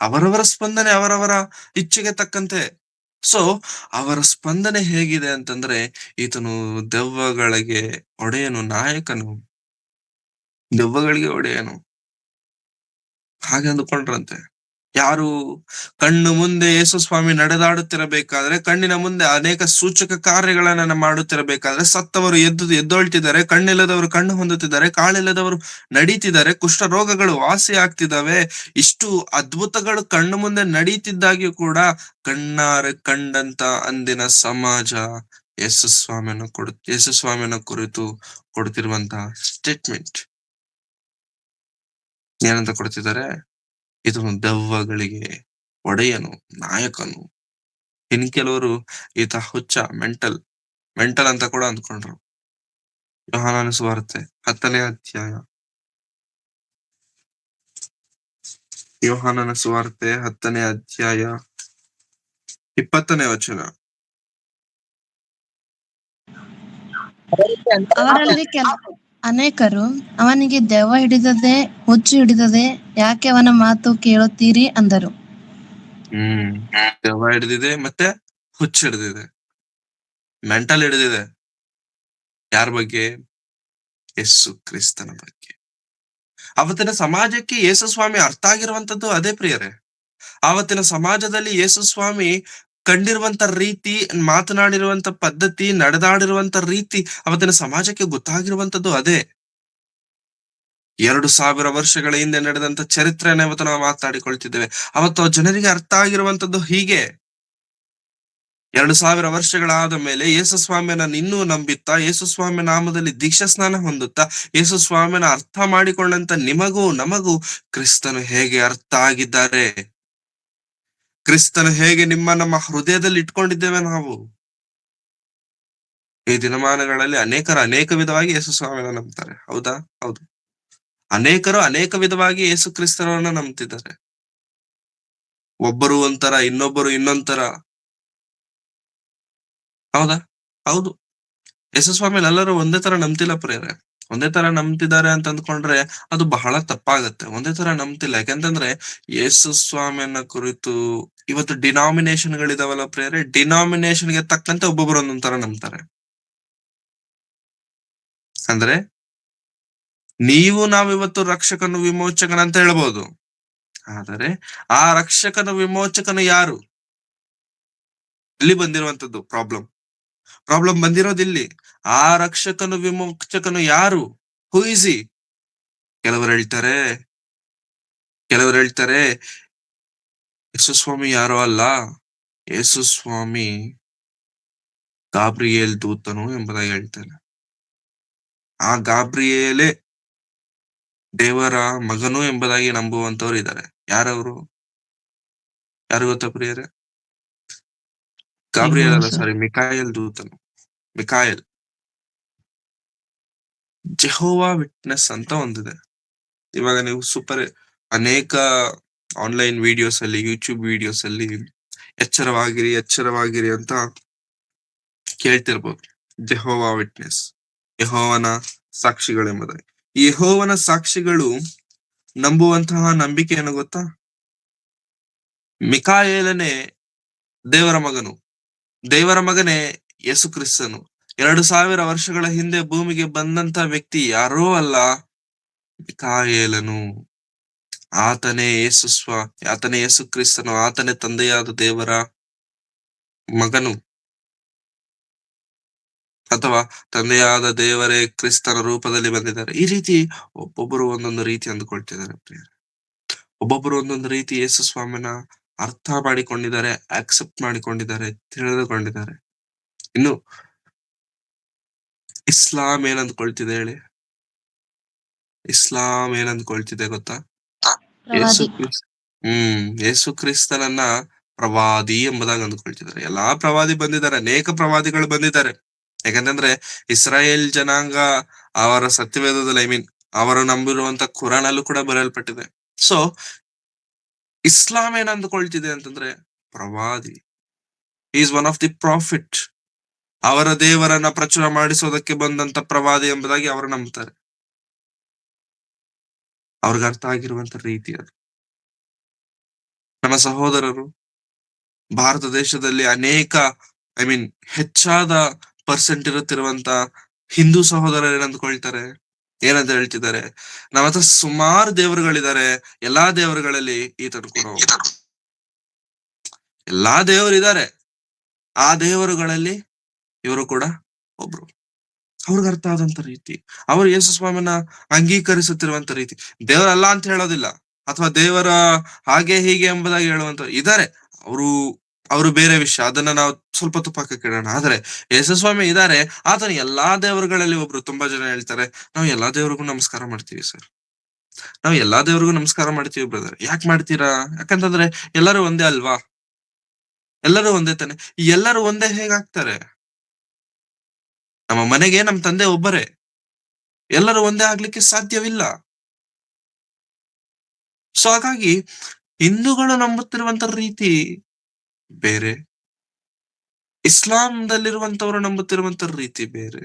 ಅವರವರ ಸ್ಪಂದನೆ ಅವರವರ ಇಚ್ಛೆಗೆ ತಕ್ಕಂತೆ. ಸೊ ಅವರ ಸ್ಪಂದನೆ ಹೇಗಿದೆ ಅಂತಂದ್ರೆ, ಈತನು ದೆವ್ವಗಳಿಗೆ ಒಡೆಯನು, ನಾಯಕನು, ದೆವ್ವಗಳಿಗೆ ಒಡೆಯನು, ಹಾಗೆ ಅಂದುಕೊಂಡ್ರಂತೆ. ಯಾರು? ಕಣ್ಣು ಮುಂದೆ ಯೇಸು ಸ್ವಾಮಿ ನಡೆದಾಡುತ್ತಿರಬೇಕಾದ್ರೆ, ಕಣ್ಣಿನ ಮುಂದೆ ಅನೇಕ ಸೂಚಕ ಕಾರ್ಯಗಳನ್ನ ಮಾಡುತ್ತಿರಬೇಕಾದ್ರೆ, ಸತ್ತವರು ಎದ್ದೊಳ್ತಿದ್ದಾರೆ, ಕಣ್ಣಿಲ್ಲದವರು ಕಣ್ಣು ಹೊಂದುತ್ತಿದ್ದಾರೆ, ಕಾಲಿಲ್ಲದವರು ನಡೀತಿದ್ದಾರೆ, ಕುಷ್ಠ ರೋಗಗಳು ವಾಸಿ ಆಗ್ತಿದಾವೆ. ಇಷ್ಟು ಅದ್ಭುತಗಳು ಕಣ್ಣು ಮುಂದೆ ನಡೀತಿದ್ದಾಗ್ಯೂ ಕೂಡ ಕಣ್ಣಾರೆ ಕಂಡಂತ ಅಂದಿನ ಸಮಾಜ ಯೇಸು ಸ್ವಾಮಿಯನ್ನ ಕುರಿತು ಕೊಡ್ತಿರುವಂತ ಸ್ಟೇಟ್ಮೆಂಟ್ ಏನಂತ ಕೊಡ್ತಿದ್ದಾರೆ? ಇದನ್ನು ದೆವ್ವಗಳಿಗೆ ಒಡೆಯನು, ನಾಯಕನು. ಇನ್ ಕೆಲವರು ಈತ ಹುಚ್ಚ, ಮೆಂಟಲ್ ಅಂತ ಕೂಡ ಅಂದ್ಕೊಂಡ್ರು. ಯೋಹಾನನ ಸುವಾರ್ತೆ 10ನೇ ಅಧ್ಯಾಯ. ಯೋಹಾನನ ಸುವಾರ್ತೆ 10ನೇ ಅಧ್ಯಾಯ 20ನೇ ವಚನ. ಅವರಲ್ಲಿ ಅನೇಕರು ಅವನಿಗೆ ದೆವ್ವ ಹಿಡಿದದೆ, ಹುಚ್ಚು ಹಿಡಿದದೆ, ಯಾಕೆ ಅವನ ಮಾತು ಕೇಳುತ್ತೀರಿ ಅಂದರು. ದೆವ್ವ ಹಿಡಿದಿದೆ, ಮತ್ತೆ ಹುಚ್ಚು ಹಿಡಿದಿದೆ, ಮೆಂಟಲ್ ಹಿಡಿದಿದೆ. ಯಾರ ಬಗ್ಗೆ? ಯೇಸು ಕ್ರಿಸ್ತನ ಬಗ್ಗೆ. ಅವತ್ತಿನ ಸಮಾಜಕ್ಕೆ ಯೇಸು ಸ್ವಾಮಿ ಅರ್ಥ ಆಗಿರುವಂತದ್ದು ಅದೇ ಪ್ರಿಯರೇ. ಆವತ್ತಿನ ಸಮಾಜದಲ್ಲಿ ಯೇಸು ಸ್ವಾಮಿ ಕಂಡಿರುವಂತ ರೀತಿ, ಮಾತನಾಡಿರುವಂತ ಪದ್ಧತಿ, ನಡೆದಾಡಿರುವಂತ ರೀತಿ ಅವತ್ತಿನ ಸಮಾಜಕ್ಕೆ ಗೊತ್ತಾಗಿರುವಂತದ್ದು ಅದೇ. 2000 ವರ್ಷಗಳ ಹಿಂದೆ ನಡೆದಂತ ಚರಿತ್ರೆಯನ್ನ ಇವತ್ತು ನಾವು ಮಾತಾಡಿಕೊಳ್ತಿದ್ದೇವೆ. ಅವತ್ತು ಜನರಿಗೆ ಅರ್ಥ ಆಗಿರುವಂತದ್ದು ಹೀಗೆ. 2000 ವರ್ಷಗಳಾದ ಮೇಲೆ ಯೇಸು ಸ್ವಾಮಿಯನ್ನ ಇನ್ನೂ ನಂಬಿತ್ತಾ, ಯೇಸು ಸ್ವಾಮಿ ನಾಮದಲ್ಲಿ ದೀಕ್ಷಾ ಸ್ನಾನ ಹೊಂದುತ್ತಾ, ಯೇಸು ಸ್ವಾಮಿನ ಅರ್ಥ ಮಾಡಿಕೊಂಡಂತ ನಿಮಗೂ ನಮಗೂ ಕ್ರಿಸ್ತನು ಹೇಗೆ ಅರ್ಥ ಆಗಿದ್ದಾರೆ, ಕ್ರಿಸ್ತನು ಹೇಗೆ ನಮ್ಮ ಹೃದಯದಲ್ಲಿ ಇಟ್ಕೊಂಡಿದ್ದೇವೆ ನಾವು. ಈ ದಿನಮಾನಗಳಲ್ಲಿ ಅನೇಕ ವಿಧವಾಗಿ ಯೇಸು ಸ್ವಾಮಿನ ನಂಬ್ತಾರೆ. ಹೌದಾ? ಹೌದು. ಅನೇಕರು ಅನೇಕ ವಿಧವಾಗಿ ಯೇಸು ಕ್ರಿಸ್ತನನ್ನ ನಂಬ್ತಿದ್ದಾರೆ. ಒಬ್ಬರು ಒಂಥರ, ಇನ್ನೊಬ್ಬರು ಇನ್ನೊಂಥರ. ಹೌದಾ? ಹೌದು. ಯೇಸು ಸ್ವಾಮಿನ ಎಲ್ಲರೂ ಒಂದೇ ತರ ನಂಬ್ತಿಲ್ಲ ಪ್ರಿಯರೇ. ಒಂದೇ ತರ ನಂಬ್ತಿದ್ದಾರೆ ಅಂತ ಅಂದ್ಕೊಂಡ್ರೆ ಅದು ಬಹಳ ತಪ್ಪಾಗತ್ತೆ. ಒಂದೇ ತರ ನಂಬ್ತಿಲ್ಲ. ಯಾಕಂತಂದ್ರೆ ಯೇಸು ಸ್ವಾಮಿಯನ್ನ ಕುರಿತು ಇವತ್ತು ಡಿನಾಮಿನೇಷನ್ ಗಳಿದಾವಲ್ಲ ಪ್ರಿಯರೇ, ಡಿನಾಮಿನೇಷನ್ಗೆ ತಕ್ಕಂತೆ ಒಬ್ಬೊಬ್ರು ಒಂದೊಂದ್ ತರ ನಂಬ್ತಾರೆ. ಅಂದ್ರೆ ನಾವಿವತ್ತು ರಕ್ಷಕನು ವಿಮೋಚಕನ ಅಂತ ಹೇಳ್ಬೋದು, ಆದರೆ ಆ ರಕ್ಷಕನ ವಿಮೋಚಕನು ಯಾರು? ಇಲ್ಲಿ ಬಂದಿರುವಂತದ್ದು ಪ್ರಾಬ್ಲಮ್ ಬಂದಿರೋದಿಲ್ಲಿ. ಆ ರಕ್ಷಕನು ವಿಮೋಚಕನು ಯಾರು? Who is he? ಕೆಲವರು ಹೇಳ್ತಾರೆ ಯೇಸು ಸ್ವಾಮಿ ಯಾರೋ ಅಲ್ಲ, ಯೇಸು ಸ್ವಾಮಿ ಗಾಬ್ರಿಯೇಲ್ ದೂತನು ಎಂಬುದಾಗಿ ಹೇಳ್ತಾರೆ. ಆ ಗಾಬ್ರಿಯೇಲೇ ದೇವರ ಮಗನು ಎಂಬುದಾಗಿ ನಂಬುವಂತವ್ರು ಇದ್ದಾರೆ. ಯಾರವರು? ಯಾರು ಗೊತ್ತಾ ಪ್ರಿಯರೇ? ಗಾಬ್ರಿಯೇಲ್ ಅಲ್ಲ, ಸಾರಿ, ಮಿಕಾಯಲ್ ದೂತನು. ಮಿಕಾಯಲ್. ಜೆಹೋವಾ ವಿಟ್ನೆಸ್ ಅಂತ ಒಂದಿದೆ. ಇವಾಗ ನೀವು ಅನೇಕ ಆನ್ಲೈನ್ ವಿಡಿಯೋಸ್ ಅಲ್ಲಿ, ಯೂಟ್ಯೂಬ್ ವಿಡಿಯೋಸ್ ಅಲ್ಲಿ ಎಚ್ಚರವಾಗಿರಿ ಅಂತ ಕೇಳ್ತಿರ್ಬೋದು. ಜೆಹೋವಾ ವಿಟ್ನೆಸ್, ಯೆಹೋವನ ಸಾಕ್ಷಿಗಳೆಂಬುದಾಗಿ. ಈ ಯೆಹೋವನ ಸಾಕ್ಷಿಗಳು ನಂಬುವಂತಹ ನಂಬಿಕೆ ಏನು ಗೊತ್ತಾ? ಮಿಕಾಯೇಲನೇ ದೇವರ ಮಗನೇ ಯೇಸು ಕ್ರಿಸ್ತನು. 2000 ವರ್ಷಗಳ ಹಿಂದೆ ಭೂಮಿಗೆ ಬಂದಂತ ವ್ಯಕ್ತಿ ಯಾರೋ ಅಲ್ಲ, ಮಿಕಾಯೇಲನು. ಆತನೇ ಯೇಸು ಕ್ರಿಸ್ತನು, ಆತನೇ ತಂದೆಯಾದ ದೇವರ ಮಗನು, ಅಥವಾ ತಂದೆಯಾದ ದೇವರೇ ಕ್ರಿಸ್ತನ ರೂಪದಲ್ಲಿ ಬಂದಿದ್ದಾರೆ. ಈ ರೀತಿ ಒಬ್ಬೊಬ್ಬರು ಒಂದೊಂದು ರೀತಿ ಅಂದುಕೊಳ್ತಿದ್ದಾರೆ ಪ್ರಿಯರೇ. ಒಬ್ಬೊಬ್ಬರು ಒಂದೊಂದು ರೀತಿ ಯೇಸು ಸ್ವಾಮಿನ ಅರ್ಥ ಮಾಡಿಕೊಂಡಿದ್ದಾರೆ, ಆಕ್ಸೆಪ್ಟ್ ಮಾಡಿಕೊಂಡಿದ್ದಾರೆ, ತಿಳಿದುಕೊಂಡಿದ್ದಾರೆ. ಇನ್ನು ಇಸ್ಲಾಂ ಏನ್ ಅಂದ್ಕೊಳ್ತಿದೆ ಹೇಳಿ? ಇಸ್ಲಾಂ ಏನ್ ಅಂದ್ಕೊಳ್ತಿದೆ ಗೊತ್ತಾ? ಯೇಸು ಪ್ರವಾದಿ. ಯೇಸು ಕ್ರಿಸ್ತನನ್ನ ಪ್ರವಾದಿ ಎಂಬುದಾಗಿ ಅಂದ್ಕೊಳ್ತಿದ್ದಾರೆ. ಎಲ್ಲಾ ಪ್ರವಾದಿ ಬಂದಿದ್ದಾರೆ, ಅನೇಕ ಪ್ರವಾದಿಗಳು ಬಂದಿದ್ದಾರೆ. ಯಾಕಂತಂದ್ರೆ ಇಸ್ರಾಯೇಲ್ ಜನಾಂಗ ಅವರ ಸತ್ಯವೇದದಲ್ಲಿ, ಅವರು ನಂಬಿರುವಂತ ಕುರಾನ್ ಅಲ್ಲೂ ಕೂಡ ಬರೆಯಲ್ಪಟ್ಟಿದೆ. ಸೊ ಇಸ್ಲಾಂ ಏನ್ ಅಂದ್ಕೊಳ್ತಿದೆ ಅಂತಂದ್ರೆ ಪ್ರವಾದಿ, is one of the profit. ಅವರ ದೇವರನ್ನ ಪ್ರಚುರ ಮಾಡಿಸೋದಕ್ಕೆ ಬಂದಂತ ಪ್ರವಾದಿ ಎಂಬುದಾಗಿ ಅವರು ನಂಬುತ್ತಾರೆ. ಅವ್ರಿಗೆ ಅರ್ಥ ಆಗಿರುವಂತ ರೀತಿ ಅದು. ನಮ್ಮ ಸಹೋದರರು ಭಾರತ ದೇಶದಲ್ಲಿ ಅನೇಕ ಹೆಚ್ಚಾದ ಪರ್ಸೆಂಟ್ ಇರುತ್ತಿರುವಂತ ಹಿಂದೂ ಸಹೋದರರು ಏನಂದ್ಕೊಳ್ತಾರೆ, ಏನಂತ ಹೇಳ್ತಿದ್ದಾರೆ, ನಮ್ಮ ಹತ್ರ ಸುಮಾರು ದೇವರುಗಳಿದ್ದಾರೆ, ಎಲ್ಲಾ ದೇವರುಗಳಲ್ಲಿ ಈತನು ಕೂಡ ಒಬ್ಬ. ಎಲ್ಲಾ ದೇವರಿದ್ದಾರೆ, ಆ ದೇವರುಗಳಲ್ಲಿ ಇವರು ಕೂಡ ಒಬ್ರು. ಅವ್ರಿಗೆ ಅರ್ಥ ಆದಂತ ರೀತಿ, ಅವರು ಯೇಸು ಸ್ವಾಮಿನ ಅಂಗೀಕರಿಸುತ್ತಿರುವಂತ ರೀತಿ. ದೇವರಲ್ಲ ಅಂತ ಹೇಳೋದಿಲ್ಲ, ಅಥವಾ ದೇವರ ಹಾಗೆ ಹೀಗೆ ಎಂಬುದಾಗಿ ಹೇಳುವಂತ ಇದ್ದಾರೆ. ಅವರು ಬೇರೆ ವಿಷಯ, ಅದನ್ನ ನಾವು ಸ್ವಲ್ಪ ತುಪ್ಪಕ್ಕೆ ಇಡೋಣ. ಆದ್ರೆ ಯೇಸುಸ್ವಾಮಿ ಇದ್ದಾರೆ, ಆತನ ಎಲ್ಲಾ ದೇವರುಗಳಲ್ಲಿ ಒಬ್ರು. ತುಂಬಾ ಜನ ಹೇಳ್ತಾರೆ, ನಾವು ಎಲ್ಲಾ ದೇವರಿಗೂ ನಮಸ್ಕಾರ ಮಾಡ್ತೀವಿ ಸರ್, ನಾವು ಎಲ್ಲಾ ದೇವರಿಗೂ ನಮಸ್ಕಾರ ಮಾಡ್ತೀವಿ ಬ್ರದರ್. ಯಾಕೆ ಮಾಡ್ತೀರಾ? ಯಾಕಂತಂದ್ರೆ ಎಲ್ಲರೂ ಒಂದೇ ಅಲ್ವಾ? ಎಲ್ಲರೂ ಒಂದೇ ತಾನೆ. ಎಲ್ಲರೂ ಒಂದೇ ಹೇಗಾಗ್ತಾರೆ? ನಮ್ಮ ಮನೆಗೆ ನಮ್ಮ ತಂದೆ ಒಬ್ಬರೇ, ಎಲ್ಲರೂ ಒಂದೇ ಆಗ್ಲಿಕ್ಕೆ ಸಾಧ್ಯವಿಲ್ಲ. ಸೊ ಹಾಗಾಗಿ ಹಿಂದೂಗಳು ನಂಬುತ್ತಿರುವಂತ ರೀತಿ ಬೇರೆ, ಇಸ್ಲಾಂದಲ್ಲಿರುವಂತವರು ನಂಬುತ್ತಿರುವಂತ ರೀತಿ ಬೇರೆ.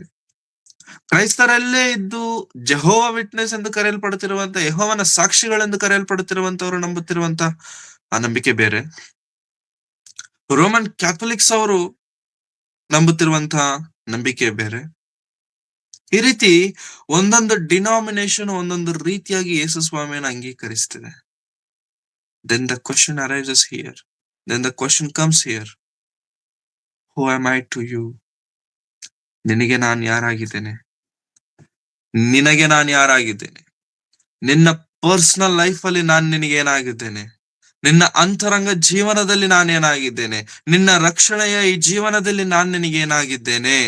ಕ್ರೈಸ್ತರಲ್ಲೇ ಇದ್ದು ಜೆಹೋವ ವಿಟ್ನೆಸ್ ಎಂದು ಕರೆಯಲ್ಪಡುತ್ತಿರುವಂತ, ಯೆಹೋವನ ಸಾಕ್ಷಿಗಳೆಂದು ಕರೆಯಲ್ಪಡುತ್ತಿರುವಂತವರು ನಂಬುತ್ತಿರುವಂತ ಆ ನಂಬಿಕೆ ಬೇರೆ. ರೋಮನ್ ಕ್ಯಾಥೋಲಿಕ್ಸ್ ಅವರು ನಂಬುತ್ತಿರುವಂತಹ ನಂಬಿಕೆ ಬೇರೆ. ಈ ರೀತಿ ಒಂದೊಂದು ಡಿನಾಮಿನೇಷನ್ ಒಂದೊಂದು ರೀತಿಯಾಗಿ ಯೇಸು ಸ್ವಾಮಿಯನ್ನು ಅಂಗೀಕರಿಸ್ತಿದೆ. Then the question arises here. Then the question comes here. Who am I to you? ನಿನಗೆ ನಾನು ಯಾರಾಗಿದ್ದೇನೆ? ನಿನಗೆ ನಾನು ಯಾರಾಗಿದ್ದೇನೆ? ನಿನ್ನ ಪರ್ಸನಲ್ ಲೈಫ್ ಅಲ್ಲಿ ನಾನು ನಿನಗೆ ಏನಾಗಿದ್ದೇನೆ? ನಿನ್ನ ಅಂತರಂಗ ಜೀವನದಲ್ಲಿ ನಾನೇನಾಗಿದ್ದೇನೆ? ನಿನ್ನ ರಕ್ಷಣೆಯ ಈ ಜೀವನದಲ್ಲಿ ನಾನು ನಿನಗೆ ಏನಾಗಿದ್ದೇನೆ?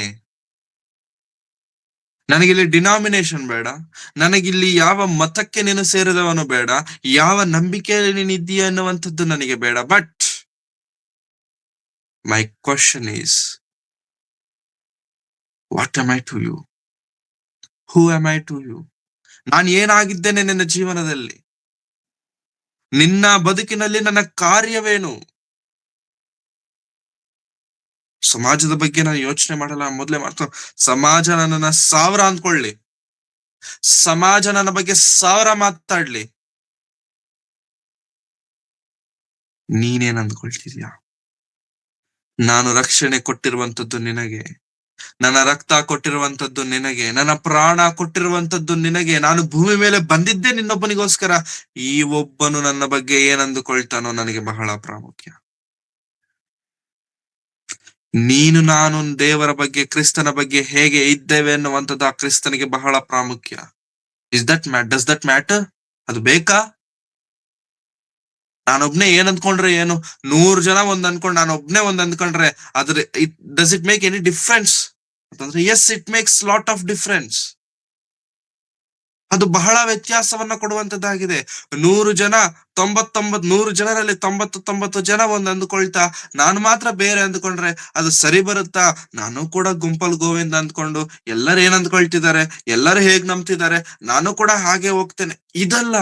ನನಗಿಲ್ಲಿ ಡಿನಾಮಿನೇಷನ್ ಬೇಡ, ನನಗಿಲ್ಲಿ ಯಾವ ಮತಕ್ಕೆ ನೀನು ಸೇರಿದವನು ಬೇಡ, ಯಾವ ನಂಬಿಕೆಯಲ್ಲಿ ನೀನು ಇದ್ದೀಯ ಅನ್ನುವಂಥದ್ದು ನನಗೆ ಬೇಡ. But my question is, what am I to you? Who am I to you? ನಾನು ಏನಾಗಿದ್ದೇನೆ ನಿನ್ನ ಜೀವನದಲ್ಲಿ? ನಿನ್ನ ಬದುಕಿನಲ್ಲಿ ನನ್ನ ಕಾರ್ಯವೇನು? ಸಮಾಜದ ಬಗ್ಗೆ ನಾನು ಯೋಚನೆ ಮಾಡಲ್ಲ, ಮೊದಲೇ ಸಮಾಜ ನನ್ನನ್ನ 1000 ಅಂದ್ಕೊಳ್ಳಿ, ಸಮಾಜ ನನ್ನ ಬಗ್ಗೆ 1000 ಮಾತಾಡ್ಲಿ, ನೀನೇನ್ ಅಂದ್ಕೊಳ್ತಿದ್ಯಾ? ನಾನು ರಕ್ಷಣೆ ಕೊಟ್ಟಿರುವಂತದ್ದು ನಿನಗೆ, ನನ್ನ ರಕ್ತ ಕೊಟ್ಟಿರುವಂತದ್ದು ನಿನಗೆ, ನನ್ನ ಪ್ರಾಣ ಕೊಟ್ಟಿರುವಂತದ್ದು ನಿನಗೆ. ನಾನು ಭೂಮಿ ಮೇಲೆ ಬಂದಿದ್ದೆ ನಿನ್ನೊಬ್ಬನಿಗೋಸ್ಕರ. ಈ ಒಬ್ಬನು ನನ್ನ ಬಗ್ಗೆ ಏನಂದುಕೊಳ್ತಾನೋ ನನಗೆ ಬಹಳ ಪ್ರಾಮುಖ್ಯ. ನೀನು ನಾನು ದೇವರ ಬಗ್ಗೆ, ಕ್ರಿಸ್ತನ ಬಗ್ಗೆ ಹೇಗೆ ಇದ್ದೇವೆ ಅನ್ನುವಂಥದ್ದು ಆ ಕ್ರಿಸ್ತನಿಗೆ ಬಹಳ ಪ್ರಾಮುಖ್ಯ. Does that matter? ಅದು ಬೇಕಾ? ನಾನೊಬ್ನೇ ಏನ್ ಅಂದ್ಕೊಂಡ್ರೆ ಏನು? 100 ಜನ ಒಂದ್ ಅಂದ್ಕೊಂಡು ನಾನೊಬ್ನೇ ಒಂದ್ ಅಂದ್ಕೊಂಡ್ರೆ does it make any difference ಅಂತಂದ್ರೆ yes, it makes lot of difference. ಅದು ಬಹಳ ವ್ಯತ್ಯಾಸವನ್ನ ಕೊಡುವಂತದ್ದಾಗಿದೆ. 100 ಜನರಲ್ಲಿ 99 ಜನ ಒಂದ್ ಅಂದ್ಕೊಳ್ತಾ ನಾನು ಮಾತ್ರ ಬೇರೆ ಅಂದ್ಕೊಂಡ್ರೆ ಅದು ಸರಿ ಬರುತ್ತಾ? ನಾನು ಕೂಡ ಗುಂಪಲ್ ಗೋವಿಂದ ಅಂದ್ಕೊಂಡು ಎಲ್ಲರೂ ಏನ್ ಅಂದ್ಕೊಳ್ತಿದ್ದಾರೆ, ಎಲ್ಲರೂ ಹೇಗ್ ನಂಬ್ತಿದ್ದಾರೆ, ನಾನು ಕೂಡ ಹಾಗೆ ಹೋಗ್ತೇನೆ. ಇದಲ್ಲ.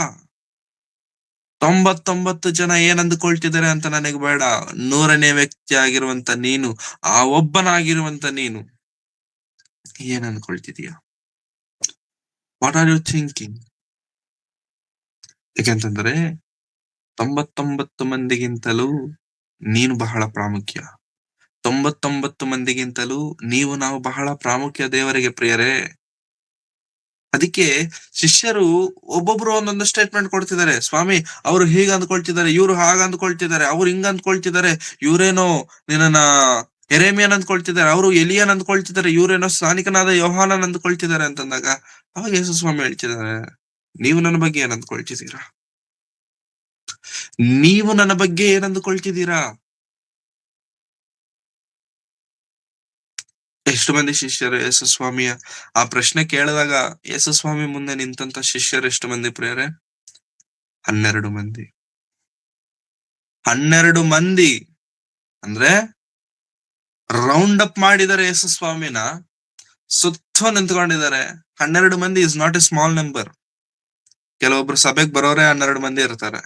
99 ಜನ ಏನ್ ಅಂದ್ಕೊಳ್ತಿದ್ದಾರೆ ಅಂತ ನನಗೆ ಬೇಡ. 100ನೇ ವ್ಯಕ್ತಿ ಆಗಿರುವಂತ ನೀನು, ಆ ಒಬ್ಬನಾಗಿರುವಂತ ನೀನು ಏನ್ ಅನ್ಕೊಳ್ತಿದೀಯ? What are you thinking? ಯಾಕೆಂತಂದ್ರೆ 99 ಮಂದಿಗಿಂತಲೂ ನೀನು ಬಹಳ ಪ್ರಾಮುಖ್ಯ. 99 ಮಂದಿಗಿಂತಲೂ ನಾವು ಬಹಳ ಪ್ರಾಮುಖ್ಯ ದೇವರಿಗೆ, ಪ್ರಿಯರೇ. ಅದಕ್ಕೆ ಶಿಷ್ಯರು ಒಬ್ಬೊಬ್ರು ಒಂದೊಂದು ಸ್ಟೇಟ್ಮೆಂಟ್ ಕೊಡ್ತಿದ್ದಾರೆ. ಸ್ವಾಮಿ, ಅವ್ರು ಹೀಗ ಅಂದ್ಕೊಳ್ತಿದ್ದಾರೆ, ಇವ್ರು ಹಾಗ ಅಂದ್ಕೊಳ್ತಿದ್ದಾರೆ, ಅವ್ರು ಹಿಂಗ ಅಂದ್ಕೊಳ್ತಿದ್ದಾರೆ, ಇವ್ರೇನೋ ನಿನ್ನ ಯೆರೆಮೀಯನ್ ಅಂದ್ಕೊಳ್ತಿದ್ದಾರೆ, ಅವರು ಎಲಿಯನ್ ಅಂದ್ಕೊಳ್ತಿದ್ದಾರೆ, ಇವ್ರೇನೋ ಸ್ನಾನಿಕನಾದ ಯೋಹಾನನ್ ಅಂದ್ಕೊಳ್ತಿದ್ದಾರೆ ಅಂತಂದಾಗ ಅವಾಗ ಯೇಸು ಸ್ವಾಮಿ ಹೇಳ್ತಿದ್ದಾರೆ, ನೀವು ನನ್ನ ಬಗ್ಗೆ ಏನ್ ಅಂದ್ಕೊಳ್ತಿದ್ದೀರಾ? ನೀವು ನನ್ನ ಬಗ್ಗೆ ಏನ್ ಅಂದ್ಕೊಳ್ತಿದ್ದೀರಾ? ಎಷ್ಟು ಮಂದಿ ಶಿಷ್ಯರು ಯೇಸುಸ್ವಾಮಿಯ ಆ ಪ್ರಶ್ನೆ ಕೇಳಿದಾಗ ಯೇಸುಸ್ವಾಮಿ ಮುಂದೆ ನಿಂತಂತ ಶಿಷ್ಯರು ಎಷ್ಟು ಮಂದಿ ಪ್ರಿಯರೇ? 12 ಮಂದಿ. 12 ಮಂದಿ ಅಂದ್ರೆ ರೌಂಡ್ ಅಪ್ ಮಾಡಿದರೆ ಯೇಸುಸ್ವಾಮಿನ, ಸುತ್ತ ನಿಂತ್ಕೊಂಡಿದ್ದಾರೆ. 12 ಮಂದಿ is not A small number. ಕೆಲವೊಬ್ರು ಸಭೆಗೆ ಬರೋರೆ 12 ಮಂದಿ ಇರ್ತಾರೆ.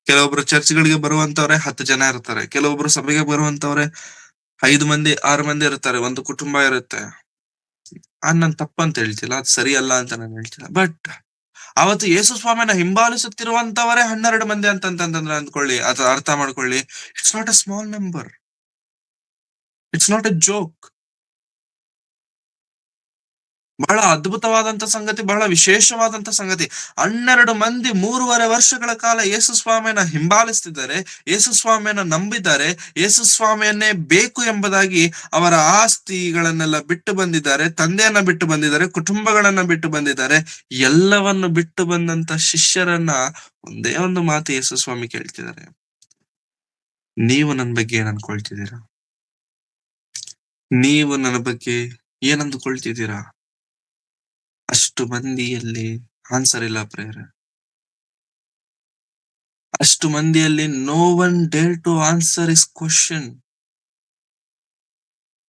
ಕೆಲವೊಬ್ರು ಚರ್ಚ್ಗಳಿಗೆ ಬರುವಂತವ್ರೆ 10 ಜನ ಇರ್ತಾರೆ. ಕೆಲವೊಬ್ರು ಸಭೆಗೆ ಬರುವಂತವ್ರೆ 5 ಮಂದಿ 6 ಮಂದಿ ಇರ್ತಾರೆ. ಒಂದು ಕುಟುಂಬ ಇರುತ್ತೆ. ನಾನ್ ತಪ್ಪಂತ ಹೇಳ್ತಿಲ್ಲ, ಅದು ಸರಿ ಅಲ್ಲ ಅಂತ ನಾನು ಹೇಳ್ತಿಲ್ಲ. ಬಟ್ ಅವತ್ತು ಯೇಸುಸ್ವಾಮಿನ ಹಿಂಬಾಲಿಸುತ್ತಿರುವಂತವರೇ 12 ಮಂದಿ ಅಂತಂತಂದ್ರೆ ಅಂದ್ಕೊಳ್ಳಿ, ಅಥವಾ ಅರ್ಥ ಮಾಡ್ಕೊಳ್ಳಿ, it's not A small number. It's not A joke. ಬಹಳ ಅದ್ಭುತವಾದಂತ ಸಂಗತಿ, ಬಹಳ ವಿಶೇಷವಾದಂತ ಸಂಗತಿ. 12 ಮಂದಿ 3.5 ವರ್ಷಗಳ ಕಾಲ ಯೇಸುಸ್ವಾಮಿಯನ್ನ ಹಿಂಬಾಲಿಸ್ತಿದ್ದಾರೆ, ಯೇಸುಸ್ವಾಮಿಯನ್ನ ನಂಬಿದ್ದಾರೆ, ಯೇಸುಸ್ವಾಮಿಯನ್ನೇ ಬೇಕು ಎಂಬುದಾಗಿ ಅವರ ಆಸ್ತಿಗಳನ್ನೆಲ್ಲ ಬಿಟ್ಟು ಬಂದಿದ್ದಾರೆ, ತಂದೆಯನ್ನ ಬಿಟ್ಟು ಬಂದಿದ್ದಾರೆ, ಕುಟುಂಬಗಳನ್ನ ಬಿಟ್ಟು ಬಂದಿದ್ದಾರೆ. ಎಲ್ಲವನ್ನು ಬಿಟ್ಟು ಬಂದಂತ ಶಿಷ್ಯರನ್ನ ಒಂದೇ ಒಂದು ಮಾತು ಯೇಸುಸ್ವಾಮಿ ಕೇಳ್ತಿದ್ದಾರೆ, ನೀವು ನನ್ನ ಬಗ್ಗೆ ಏನ್ ಅನ್ಕೊಳ್ತಿದ್ದೀರಾ? ನೀವು ನನ್ನ ಬಗ್ಗೆ ಏನ್ ಅಂದುಕೊಳ್ತಿದ್ದೀರಾ? ಅಷ್ಟು ಮಂದಿಯಲ್ಲಿ ಆನ್ಸರ್ ಇಲ್ಲ ಪ್ರೇಯರ್. ಅಷ್ಟು ಮಂದಿಯಲ್ಲಿ no one dare to answer is question.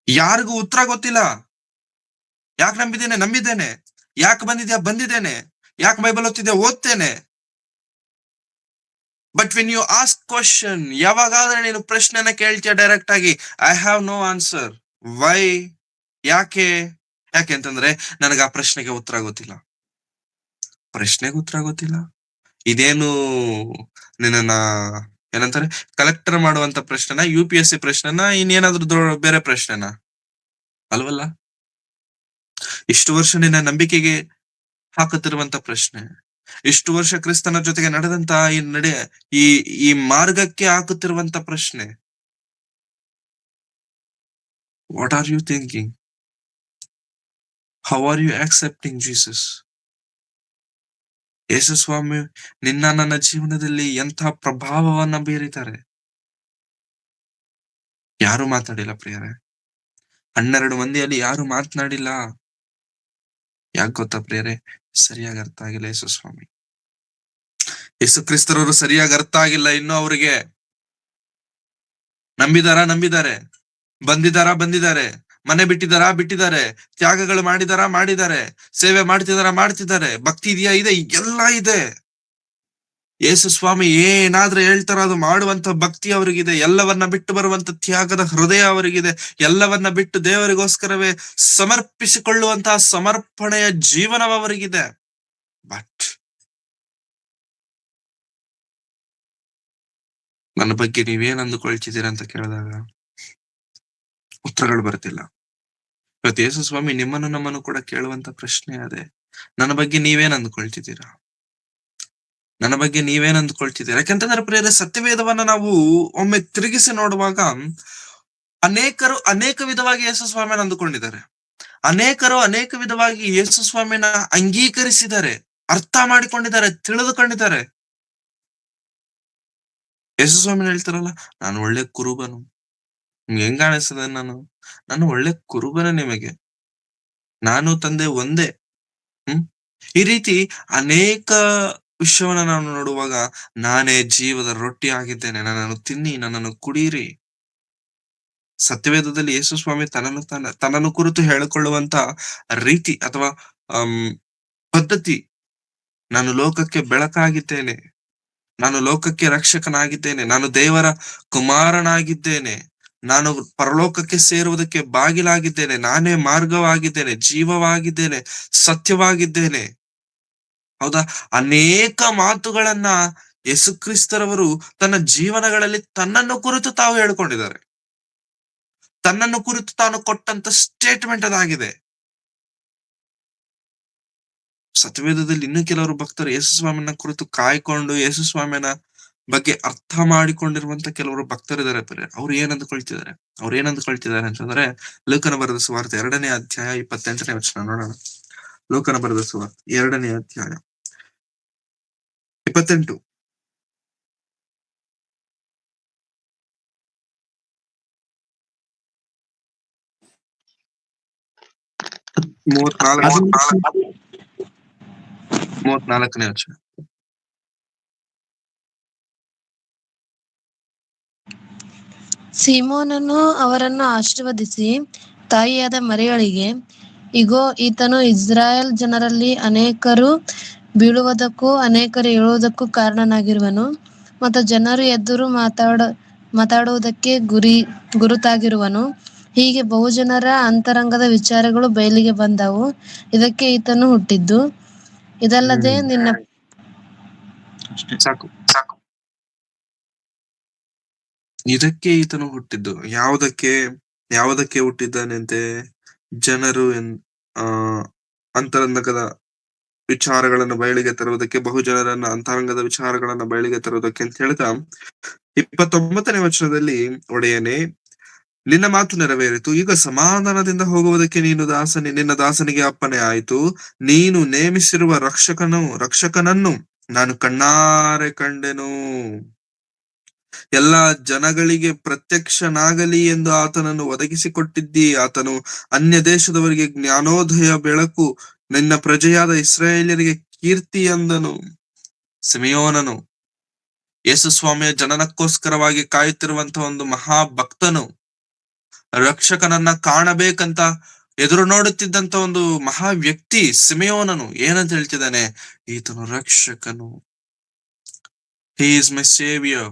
ಯಾರಿಗೂ ಉತ್ತರ ಗೊತ್ತಿಲ್ಲ. ಯಾಕೆ ನಂಬಿದ್ದೇನೆ, ಯಾಕೆ ಬಂದಿದ್ದೇನೆ, ಯಾಕೆ ಬೈಬಲ್ ಓದ್ತೇನೆ. But when you ask question, ಯಾವಾಗಾದ್ರೆ ನೀನು ಪ್ರಶ್ನೆನ ಕೇಳ್ತೀಯ ಡೈರೆಕ್ಟ್ ಆಗಿ, I have no answer. Why? ಯಾಕೆ ಅಂತಂದ್ರೆ ನನಗೆ ಆ ಪ್ರಶ್ನೆಗೆ ಉತ್ತರ ಗೊತ್ತಿಲ್ಲ. ಇದೇನು ನಿನ್ನ ಏನಂತಾರೆ, ಕಲೆಕ್ಟರ್ ಮಾಡುವಂತ ಪ್ರಶ್ನೆನ, UPSC ಪ್ರಶ್ನೆನ, ಇನ್ನೇನಾದ್ರೂ ಬೇರೆ ಪ್ರಶ್ನೆನ? ಅಲ್ವಲ್ಲ. ಇಷ್ಟು ವರ್ಷ ನಿನ್ನ ನಂಬಿಕೆಗೆ ಹಾಕುತ್ತಿರುವಂತ ಪ್ರಶ್ನೆ, ಇಷ್ಟು ವರ್ಷ ಕ್ರಿಸ್ತನ ಜೊತೆಗೆ ನಡೆದಂತ ಈ ಮಾರ್ಗಕ್ಕೆ ಹಾಕುತ್ತಿರುವಂತ ಪ್ರಶ್ನೆ, what are you thinking? How are you accepting Jesus? ಯೇಸುಸ್ವಾಮಿ ನನ್ನ ಜೀವನದಲ್ಲಿ ಎಂತಹ ಪ್ರಭಾವವನ್ನ ಬೀರಿದ್ದಾರೆ. ಯಾರು ಮಾತಾಡಿಲ್ಲ ಪ್ರಿಯರೇ. 12 ಮಂದಿಯಲ್ಲಿ ಯಾರು ಮಾತನಾಡಿಲ್ಲ. ಯಾಕೆ ಗೊತ್ತಾ ಪ್ರಿಯರೇ? ಸರಿಯಾಗಿ ಅರ್ಥ ಆಗಿಲ್ಲ ಯೇಸುಸ್ವಾಮಿ. ಯೇಸು ಕ್ರಿಸ್ತರವರು ಸರಿಯಾಗಿ ಅರ್ಥ ಆಗಿಲ್ಲ ಇನ್ನು ಅವರಿಗೆ. ನಂಬಿದ್ದಾರೆ, ಬಂದಿದ್ದಾರೆ, ಮನೆ ಬಿಟ್ಟಿದ್ದಾರೆ, ತ್ಯಾಗಗಳು ಮಾಡಿದ್ದಾರೆ, ಸೇವೆ ಮಾಡ್ತಿದ್ದಾರೆ, ಭಕ್ತಿ ಇದೆ, ಎಲ್ಲ ಇದೆ. ಯೇಸುಸ್ವಾಮಿ ಏನಾದ್ರೂ ಹೇಳ್ತಾರ ಅದು ಮಾಡುವಂತ ಭಕ್ತಿ ಅವರಿಗಿದೆ, ಎಲ್ಲವನ್ನ ಬಿಟ್ಟು ಬರುವಂತ ತ್ಯಾಗದ ಹೃದಯ ಅವರಿಗಿದೆ, ಎಲ್ಲವನ್ನ ಬಿಟ್ಟು ದೇವರಿಗೋಸ್ಕರವೇ ಸಮರ್ಪಿಸಿಕೊಳ್ಳುವಂತಹ ಸಮರ್ಪಣೆಯ ಜೀವನವರಿಗಿದೆ. ಬಟ್ ನನ್ನ ಬಗ್ಗೆ ನೀವೇನ್ ಅಂದುಕೊಳ್ತಿದ್ದೀರಾ ಅಂತ ಕೇಳಿದಾಗ ಉತ್ತರಗಳು ಬರ್ತಿಲ್ಲ. ಇವತ್ತು ಯೇಸುಸ್ವಾಮಿ ನಮ್ಮನ್ನು ಕೂಡ ಕೇಳುವಂತ ಪ್ರಶ್ನೆ ಅದೇ, ನನ್ನ ಬಗ್ಗೆ ನೀವೇನ್ ಅಂದ್ಕೊಳ್ತಿದ್ದೀರಾ? ಯಾಕಂತಂದ್ರೆ ಪ್ರಿಯರೇ, ಸತ್ಯವೇದವನ್ನ ನಾವು ಒಮ್ಮೆ ತಿರುಗಿಸಿ ನೋಡುವಾಗ ಅನೇಕರು ಅನೇಕ ವಿಧವಾಗಿ ಯೇಸುಸ್ವಾಮಿನ ಅಂದುಕೊಂಡಿದ್ದಾರೆ. ಅನೇಕರು ಅನೇಕ ವಿಧವಾಗಿ ಯೇಸುಸ್ವಾಮಿನ ಅಂಗೀಕರಿಸಿದ್ದಾರೆ, ಅರ್ಥ ಮಾಡಿಕೊಂಡಿದ್ದಾರೆ, ತಿಳಿದುಕೊಂಡಿದ್ದಾರೆ. ಯೇಸುಸ್ವಾಮಿನ ಹೇಳ್ತಾರಲ್ಲ, ನಾನು ಒಳ್ಳೆ ಕುರುಬನು, ನಿಮ್ಗೆ ಹೆಂಗ ಕಾಣಿಸ್ತದೆ? ನಾನು ಒಳ್ಳೆ ಕುರುಬನ, ನಿಮಗೆ ನಾನು ತಂದೆ ಒಂದೇ. ಈ ರೀತಿ ಅನೇಕ ವಿಷಯವನ್ನ ನಾವು ನೋಡುವಾಗ, ನಾನೇ ಜೀವದ ರೊಟ್ಟಿ ಆಗಿದ್ದೇನೆ, ನನ್ನನ್ನು ತಿನ್ನಿ, ನನ್ನನ್ನು ಕುಡೀರಿ. ಸತ್ಯವೇದದಲ್ಲಿ ಯೇಸುಸ್ವಾಮಿ ತನ್ನನ್ನು ಕುರಿತು ಹೇಳಿಕೊಳ್ಳುವಂತ ರೀತಿ ಅಥವಾ ಪದ್ಧತಿ, ನಾನು ಲೋಕಕ್ಕೆ ಬೆಳಕಾಗಿದ್ದೇನೆ, ನಾನು ಲೋಕಕ್ಕೆ ರಕ್ಷಕನಾಗಿದ್ದೇನೆ, ನಾನು ದೇವರ ಕುಮಾರನಾಗಿದ್ದೇನೆ, ನಾನು ಪರಲೋಕಕ್ಕೆ ಸೇರುವುದಕ್ಕೆ ಬಾಗಿಲಾಗಿದ್ದೇನೆ, ನಾನೇ ಮಾರ್ಗವಾಗಿದ್ದೇನೆ, ಜೀವವಾಗಿದ್ದೇನೆ, ಸತ್ಯವಾಗಿದ್ದೇನೆ. ಹೌದಾ? ಅನೇಕ ಮಾತುಗಳನ್ನ ಯೇಸು ಕ್ರಿಸ್ತರವರು ತನ್ನ ಜೀವನಗಳಲ್ಲಿ ತನ್ನನ್ನು ಕುರಿತು ತಾವು ಹೇಳ್ಕೊಂಡಿದ್ದಾರೆ. ತನ್ನನ್ನು ಕುರಿತು ತಾನು ಕೊಟ್ಟಂತ ಸ್ಟೇಟ್ಮೆಂಟ್ ಅದಾಗಿದೆ. ಸತ್ಯವೇದದಲ್ಲಿ ಇನ್ನೂ ಕೆಲವರು ಭಕ್ತರು ಯೇಸುಸ್ವಾಮಿನ ಕುರಿತು ಕಾಯ್ಕೊಂಡು ಯೇಸುಸ್ವಾಮಿನ ಬಗ್ಗೆ ಅರ್ಥ ಮಾಡಿಕೊಂಡಿರುವಂತ ಕೆಲವರು ಭಕ್ತರಿದ್ದಾರೆ. ಅವ್ರು ಏನ್ ಅಂದ್ಕೊಳ್ತಿದ್ದಾರೆ ಅಂತಂದ್ರೆ, ಲೂಕನ ಬರೆದ ಸುವಾರ್ತೆ 2ನೇ ಅಧ್ಯಾಯ 28ನೇ ವಚನ ನೋಡೋಣ. ಲೂಕನ ಬರೆದ ಸುವಾರ್ತೆ 2ನೇ ಅಧ್ಯಾಯ 28. 34 ಅದು 34ನೇ ವಚನ. ಸೀಮೋನನು ಅವರನ್ನು ಆಶೀರ್ವದಿಸಿ ತಾಯಿಯಾದ ಮರಿಯಳಿಗೆ, ಇಗೋ, ಈತನು ಇಸ್ರಾಯೇಲ್ ಜನರಲ್ಲಿ ಅನೇಕರು ಬೀಳುವುದಕ್ಕೂ ಅನೇಕರು ಏಳುವುದಕ್ಕೂ ಕಾರಣನಾಗಿರುವನು, ಮತ್ತು ಜನರು ಎದುರು ಮಾತಾಡುವುದಕ್ಕೆ ಗುರುತಾಗಿರುವನು. ಹೀಗೆ ಬಹುಜನರ ಅಂತರಂಗದ ವಿಚಾರಗಳು ಬಯಲಿಗೆ ಬಂದವು. ಇದಕ್ಕೆ ಈತನು ಹುಟ್ಟಿದ್ದು. ಇದಲ್ಲದೆ ನಿನ್ನ ಸಾಕು. ಇದಕ್ಕೆ ಈತನು ಹುಟ್ಟಿದ್ದು. ಯಾವುದಕ್ಕೆ ಹುಟ್ಟಿದ್ದಾನಂತೆ? ಜನರು ಅಂತರಂಗದ ವಿಚಾರಗಳನ್ನು ಬಯಲಿಗೆ ತರುವುದಕ್ಕೆ, ಬಹುಜನರನ್ನ ಅಂತರಂಗದ ವಿಚಾರಗಳನ್ನ ಬಯಲಿಗೆ ತರುವುದಕ್ಕೆ ಅಂತ ಹೇಳ್ತಾ 29ನೇ ವಚನದಲ್ಲಿ, ಒಡೆಯನೇ, ನಿನ್ನ ಮಾತು ನೆರವೇರಿತು. ಈಗ ಸಮಾಧಾನದಿಂದ ಹೋಗುವುದಕ್ಕೆ ನಿನ್ನ ದಾಸನಿಗೆ ಅಪ್ಪಣೆ ಆಯಿತು. ನೀನು ನೇಮಿಸಿರುವ ರಕ್ಷಕನನ್ನು ನಾನು ಕಣ್ಣಾರೆ ಕಂಡೆನು. ಎಲ್ಲಾ ಜನಗಳಿಗೆ ಪ್ರತ್ಯಕ್ಷನಾಗಲಿ ಎಂದು ಆತನನ್ನು ಒದಗಿಸಿಕೊಟ್ಟಿದ್ದಿ. ಆತನು ಅನ್ಯ ದೇಶದವರಿಗೆ ಜ್ಞಾನೋದಯ ಬೆಳಕು, ನಿನ್ನ ಪ್ರಜೆಯಾದ ಇಸ್ರಾಯೇಲ್ಯರಿಗೆ ಕೀರ್ತಿ ಎಂದನು. ಸಿಮೆಯೋನನು ಯೇಸು ಸ್ವಾಮಿಯ ಜನನಕ್ಕೋಸ್ಕರವಾಗಿ ಕಾಯುತ್ತಿರುವಂತಹ ಒಂದು ಮಹಾಭಕ್ತನು, ರಕ್ಷಕನನ್ನ ಕಾಣಬೇಕಂತ ಎದುರು ನೋಡುತ್ತಿದ್ದಂತ ಒಂದು ಮಹಾ ವ್ಯಕ್ತಿ ಸಿಮೆಯೋನನು ಏನಂತ ಹೇಳ್ತಿದ್ದಾನೆ? ಈತನು ರಕ್ಷಕನು. He is my saviour.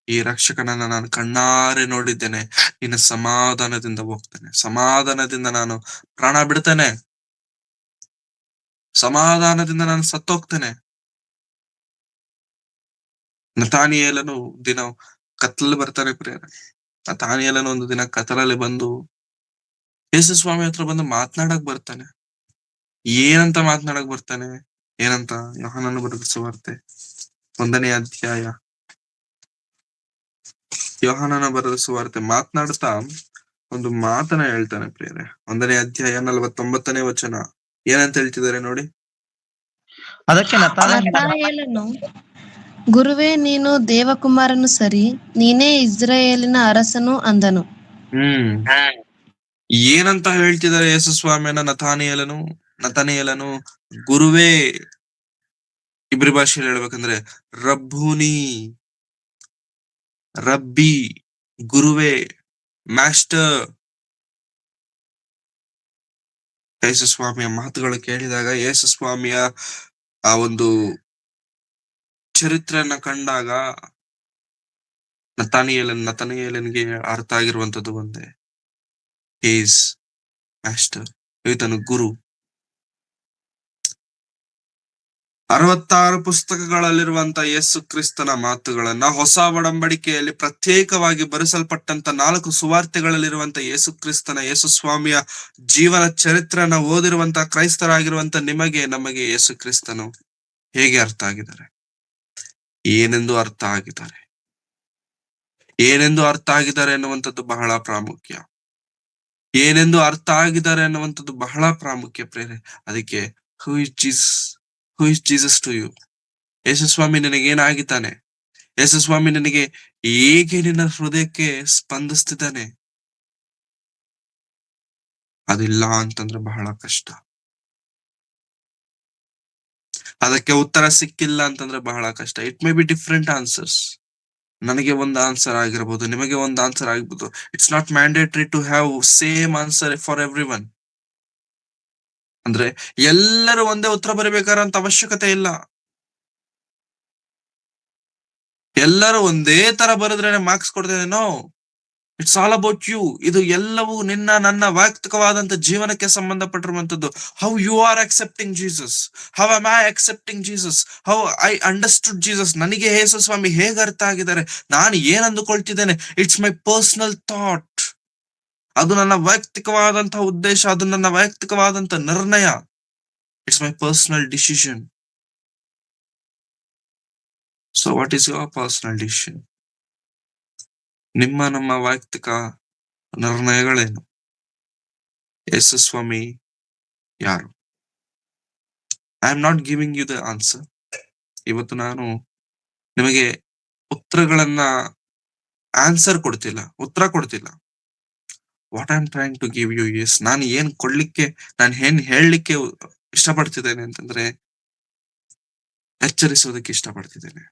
ಈ ರಕ್ಷಕನನ್ನ ನಾನು ಕಣ್ಣಾರೆ ನೋಡಿದ್ದೇನೆ. ಇನ್ನು ಸಮಾಧಾನದಿಂದ ಹೋಗ್ತೇನೆ, ಸಮಾಧಾನದಿಂದ ನಾನು ಪ್ರಾಣ ಬಿಡ್ತೇನೆ, ಸಮಾಧಾನದಿಂದ ನಾನು ಸತ್ತೋಗ್ತೇನೆ. ನತಾನಿಯೇಲನು ದಿನ ಕತ್ತಲಲ್ಲಿ ಬರ್ತಾನೆ ಪ್ರಿಯರೇ. ನತಾನಿಯೇಲನು ಒಂದು ದಿನ ಕತ್ತಲಲ್ಲಿ ಬಂದು ಯೇಸು ಸ್ವಾಮಿ ಹತ್ರ ಬಂದು ಮಾತನಾಡಕ್ ಬರ್ತಾನೆ. ಏನಂತ ಮಾತನಾಡಕ್ ಬರ್ತಾನೆ? ಏನಂತ? ಯೋಹಾನನ ಬರೆದ ಸುವಾರ್ತೆ 1ನೇ ಅಧ್ಯಾಯ, ಯೋಹಾನನ ಬರೆದ ಸುವಾರ್ತೆ ಮಾತನಾಡ್ತಾ ಒಂದು ಮಾತನ್ನ ಹೇಳ್ತಾನೆ ಪ್ರಿಯರೇ. 1ನೇ ಅಧ್ಯಾಯ 49ನೇ ವಚನ ಏನಂತ ಹೇಳ್ತಿದ್ದಾರೆ ನೋಡಿ. ಅದಕ್ಕೆ ನತಾನಯೇಲನು, ಗುರುವೇ, ನೀನು ದೇವಕುಮಾರನು ಸರಿ, ನೀನೇ ಇಸ್ರಾಯೇಲಿನ ಅರಸನು ಅಂದನು. ಏನಂತ ಹೇಳ್ತಿದ್ದಾರೆ ಯೇಸು ಸ್ವಾಮಿಯನ್ನ ನತಾನಿಯೇಲನು? ಗುರುವೇ, ಇಬ್ರಿ ಭಾಷೆಯಲ್ಲಿ ಹೇಳ್ಬೇಕಂದ್ರೆ ರಬ್ಬೂನಿ, ರಬ್ಬಿ, ಗುರುವೇ, ಮಾಸ್ಟರ್. ಯೇಸು ಸ್ವಾಮಿಯ ಮಾತುಗಳು ಕೇಳಿದಾಗ, ಯೇಸು ಸ್ವಾಮಿಯ ಆ ಒಂದು ಚರಿತ್ರೆಯನ್ನ ಕಂಡಾಗ ನತಾನಿಯೇಲನಿಗೆ ಅರ್ಥ ಆಗಿರುವಂತದ್ದು ಒಂದೇ, ಈಸ್ ಮಾಸ್ಟರ್, ಈತನು ಗುರು. 66 ಪುಸ್ತಕಗಳಲ್ಲಿರುವಂತ ಯೇಸು ಕ್ರಿಸ್ತನ ಮಾತುಗಳನ್ನ ಹೊಸ ಒಡಂಬಡಿಕೆಯಲ್ಲಿ ಪ್ರತ್ಯೇಕವಾಗಿ ಬರೆಸಲ್ಪಟ್ಟಂತ 4 ಸುವಾರ್ತೆಗಳಲ್ಲಿರುವಂತ ಯೇಸು ಕ್ರಿಸ್ತನ, ಯೇಸು ಸ್ವಾಮಿಯ ಜೀವನ ಚರಿತ್ರೆಯನ್ನ ಓದಿರುವಂತ ಕ್ರೈಸ್ತರಾಗಿರುವಂತ ನಮಗೆ ಯೇಸು ಕ್ರಿಸ್ತನು ಹೇಗೆ ಅರ್ಥ ಆಗಿದ್ದಾರೆ, ಏನೆಂದು ಅರ್ಥ ಆಗಿದ್ದಾರೆ, ಏನೆಂದು ಅರ್ಥ ಆಗಿದ್ದಾರೆ ಅನ್ನುವಂಥದ್ದು ಬಹಳ ಪ್ರಾಮುಖ್ಯ. ಏನೆಂದು ಅರ್ಥ ಆಗಿದ್ದಾರೆ ಅನ್ನುವಂಥದ್ದು ಬಹಳ ಪ್ರಾಮುಖ್ಯ ಪ್ರೇರೆ. ಅದಕ್ಕೆ who is Jesus to you? ಯೇಸು ಸ್ವಾಮಿ ನಿನಗೇನಾಗಿದ್ದಾನೆ? ಯೇಸು ಸ್ವಾಮಿ ನಿನಗೆ ಹೇಗೆ ನಿನ್ನ ಹೃದಯಕ್ಕೆ ಸ್ಪಂದಿಸ್ತಿದ್ದಾನೆ? ಅದಿಲ್ಲ ಅಂತಂದ್ರೆ ಬಹಳ ಕಷ್ಟ. ಅದಕ್ಕೆ ಉತ್ತರ ಸಿಕ್ಕಿಲ್ಲ ಅಂತಂದ್ರೆ ಬಹಳ ಕಷ್ಟ. It may be different answers. ನನಗೆ ಒಂದು ಆನ್ಸರ್ ಆಗಿರ್ಬೋದು, ನಿಮಗೆ ಒಂದು ಆನ್ಸರ್ ಆಗಿರ್ಬೋದು. It's not mandatory to have same answer for everyone. ಅಂದ್ರೆ ಎಲ್ಲರೂ ಒಂದೇ ಉತ್ತರ ಬರೀಬೇಕಾರಂತ ಅವಶ್ಯಕತೆ ಇಲ್ಲ. ಎಲ್ಲರೂ ಒಂದೇ ತರ ಬರೆದ್ರೆ ಮಾರ್ಕ್ಸ್ ಕೊಡ್ತೇನೆ? No, it's all about you. ಇದು ಎಲ್ಲವೂ ನನ್ನ ವೈಯಕ್ತಿಕವಾದಂತ ಜೀವನಕ್ಕೆ ಸಂಬಂಧಪಟ್ಟಿರುವಂತದ್ದು. How you are accepting Jesus, how am I accepting Jesus, how I understood Jesus. ನನಗೆ ಯೇಸು ಸ್ವಾಮಿ ಹೇಗೆ ಅರ್ಥ ಆಗಿದ್ದಾರೆ, ನಾನು ಏನ್ ಅಂದುಕೊಳ್ತಿದ್ದೇನೆ, ಇಟ್ಸ್ ಮೈ ಪರ್ಸನಲ್ ಥಾಟ್. ಅದು ನನ್ನ ವೈಯಕ್ತಿಕವಾದಂತಹ ಉದ್ದೇಶ, ಅದು ನನ್ನ ವೈಯಕ್ತಿಕವಾದಂತ ನಿರ್ಣಯ. It's my personal decision. So what is your personal decision? ನಮ್ಮ ವೈಯಕ್ತಿಕ ನಿರ್ಣಯಗಳೇನು? ಯೇಸು ಸ್ವಾಮಿ ಯಾರು? I am not giving you the answer. ಇವತ್ತು ನಾನು ನಿಮಗೆ ಉತ್ತರ ಕೊಡ್ತಿಲ್ಲ. What I am trying to give you is, ನಾನು ಏನ್ ಕೊಡ್ಲಿಕ್ಕೆ, ನಾನು ಏನ್ ಹೇಳಲಿಕ್ಕೆ ಇಷ್ಟಪಡ್ತಿದ್ದೇನೆ ಅಂತಂದ್ರೆ, ಎಚ್ಚರಿಸೋದಕ್ಕೆ ಇಷ್ಟಪಡ್ತಿದ್ದೇನೆ,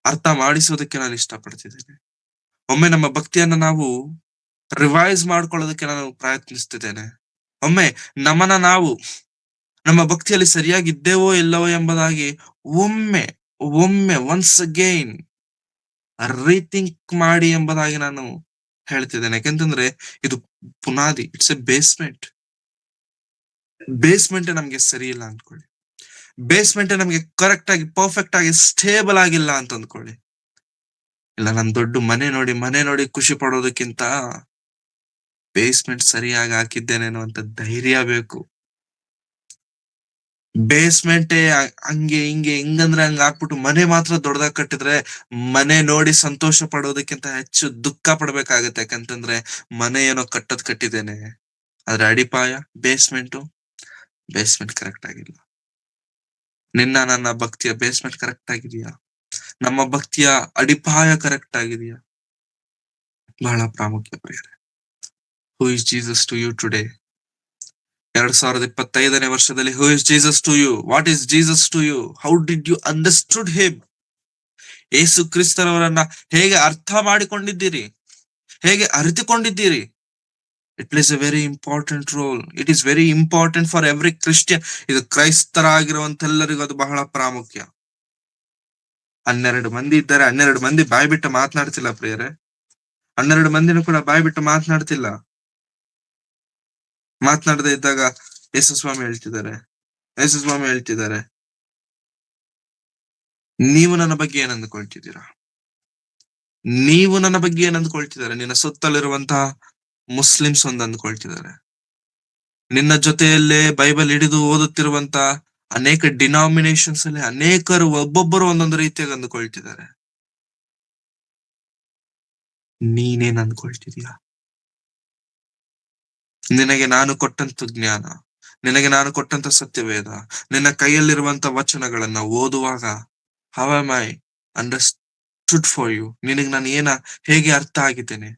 ಅರ್ಥ ಮಾಡಿಸೋದಕ್ಕೆ ನಾನು ಇಷ್ಟಪಡ್ತಿದ್ದೇನೆ. ಒಮ್ಮೆ ನಮ್ಮ ಭಕ್ತಿಯನ್ನ ನಾವು ರಿವೈಸ್ ಮಾಡ್ಕೊಳ್ಳೋದಕ್ಕೆ ನಾನು ಪ್ರಯತ್ನಿಸ್ತಿದ್ದೇನೆ. ಒಮ್ಮೆ ನಮ್ಮನ್ನ ನಾವು ನಮ್ಮ ಭಕ್ತಿಯಲ್ಲಿ ಸರಿಯಾಗಿದ್ದೇವೋ ಇಲ್ಲವೋ ಎಂಬುದಾಗಿ ಒಮ್ಮೆ ಒಮ್ಮೆ ಒನ್ಸ್ ಅಗೈನ್ ರೀಥಿಂಕ್ ಮಾಡಿ ಎಂಬುದಾಗಿ ನಾನು ಹೇಳ್ತಿದ್ದೇನೆ. ಯಾಕೆಂತಂದ್ರೆ ಇದು ಪುನಾದಿ, ಇಟ್ಸ್ ಎ ಬೇಸ್ಮೆಂಟ್. ಬೇಸ್ಮೆಂಟ್ ನಮ್ಗೆ ಸರಿ ಇಲ್ಲ ಅಂದ್ಕೊಳ್ಳಿ, ಬೇಸ್ಮೆಂಟ್ ನಮ್ಗೆ ಕರೆಕ್ಟ್ ಆಗಿ ಪರ್ಫೆಕ್ಟ್ ಆಗಿ ಸ್ಟೇಬಲ್ ಆಗಿಲ್ಲ ಅಂತ ಅಂದ್ಕೊಳ್ಳಿ. ಇಲ್ಲ, ನನ್ ದೊಡ್ಡ ಮನೆ ನೋಡಿ ಖುಷಿ ಪಡೋದಕ್ಕಿಂತ ಬೇಸ್ಮೆಂಟ್ ಸರಿಯಾಗಿ ಹಾಕಿದ್ದೇನೇನೋ ಅಂತ ಧೈರ್ಯ ಬೇಕು. ಬೇಸ್ಮೆಂಟ್ ಹಂಗೆ ಹಿಂಗೆ ಹಿಂಗಂದ್ರೆ ಹಂಗ ಹಾಕ್ಬಿಟ್ಟು ಮನೆ ಮಾತ್ರ ದೊಡ್ಡದಾಗಿ ಕಟ್ಟಿದ್ರೆ ಮನೆ ನೋಡಿ ಸಂತೋಷ ಪಡೋದಕ್ಕಿಂತ ಹೆಚ್ಚು ದುಃಖ ಪಡ್ಬೇಕಾಗತ್ತೆ. ಯಾಕಂತಂದ್ರೆ ಮನೆ ಏನೋ ಕಟ್ಟಿದ್ದೇನೆ, ಆದ್ರೆ ಅಡಿಪಾಯ ಬೇಸ್ಮೆಂಟ್ ಕರೆಕ್ಟ್ ಆಗಿಲ್ಲ. ನನ್ನ ಭಕ್ತಿಯ ಬೇಸ್ಮೆಂಟ್ ಕರೆಕ್ಟ್ ಆಗಿದೆಯಾ? ನಮ್ಮ ಭಕ್ತಿಯ ಅಡಿಪಾಯ ಕರೆಕ್ಟ್ ಆಗಿದೆಯಾ? ಬಹಳ ಪ್ರಾಮುಖ್ಯ ಪ್ರಿಯರೇ. Who is Jesus to you today? 2025ನೇ ವರ್ಷದಲ್ಲಿ who is Jesus to you? What is Jesus to you? How did you understood him? ಯೇಸು ಕ್ರಿಸ್ತರವರನ್ನ ಹೇಗೆ ಅರ್ಥ ಮಾಡಿಕೊಂಡಿದ್ದೀರಿ, ಹೇಗೆ ಅರಿತುಕೊಂಡಿದ್ದೀರಿ? It plays a very important role. It is very important for every Christian. ಇದು ಕ್ರೈಸ್ತರಾಗಿರುವಂತೆಲ್ಲರಿಗೂ ಅದು ಬಹಳ ಪ್ರಾಮುಖ್ಯ. 12 ಮಂದಿ ಇದ್ದಾರೆ, 12 ಮಂದಿ ಬಾಯಿ ಬಿಟ್ಟು ಮಾತನಾಡ್ತಿಲ್ಲ ಪ್ರಿಯರೇ. 12 ಮಂದಿನೂ ಕೂಡ ಬಾಯಿ ಬಿಟ್ಟು ಮಾತನಾಡ್ತಿಲ್ಲ. ಮಾತನಾಡದೇ ಇದ್ದಾಗ ಯೇಸುಸ್ವಾಮಿ ಹೇಳ್ತಿದ್ದಾರೆ, ನೀವು ನನ್ನ ಬಗ್ಗೆ ಏನ್ ಅಂದ್ಕೊಳ್ತಿದ್ದೀರಾ? ನಿನ್ನ ಸುತ್ತಲಿರುವಂತಹ ಮುಸ್ಲಿಮ್ಸ್ ಒಂದು ಅಂದ್ಕೊಳ್ತಿದ್ದಾರೆ, ನಿನ್ನ ಜೊತೆಯಲ್ಲೇ ಬೈಬಲ್ ಹಿಡಿದು ಓದುತ್ತಿರುವಂತ ಅನೇಕ ಡಿನಾಮಿನೇಷನ್ಸ್ ಅಲ್ಲಿ ಅನೇಕರು ಒಬ್ಬೊಬ್ಬರು ಒಂದೊಂದು ರೀತಿಯಾಗಿ ಅಂದ್ಕೊಳ್ತಿದ್ದಾರೆ. ನೀನೇನ್ ಅಂದ್ಕೊಳ್ತಿದೀಯ? ನಿನಗೆ ನಾನು ಕೊಟ್ಟಂತ ಜ್ಞಾನ, ನಿನಗೆ ನಾನು ಕೊಟ್ಟಂತ ಸತ್ಯವೇದ, ನಿನ್ನ ಕೈಯಲ್ಲಿರುವಂತ ವಚನಗಳನ್ನ ಓದುವಾಗ how am I understood for you? ನಿನಗೆ ನಾನು ಹೇಗೆ ಅರ್ಥ ಆಗಿದ್ದೇನೆ?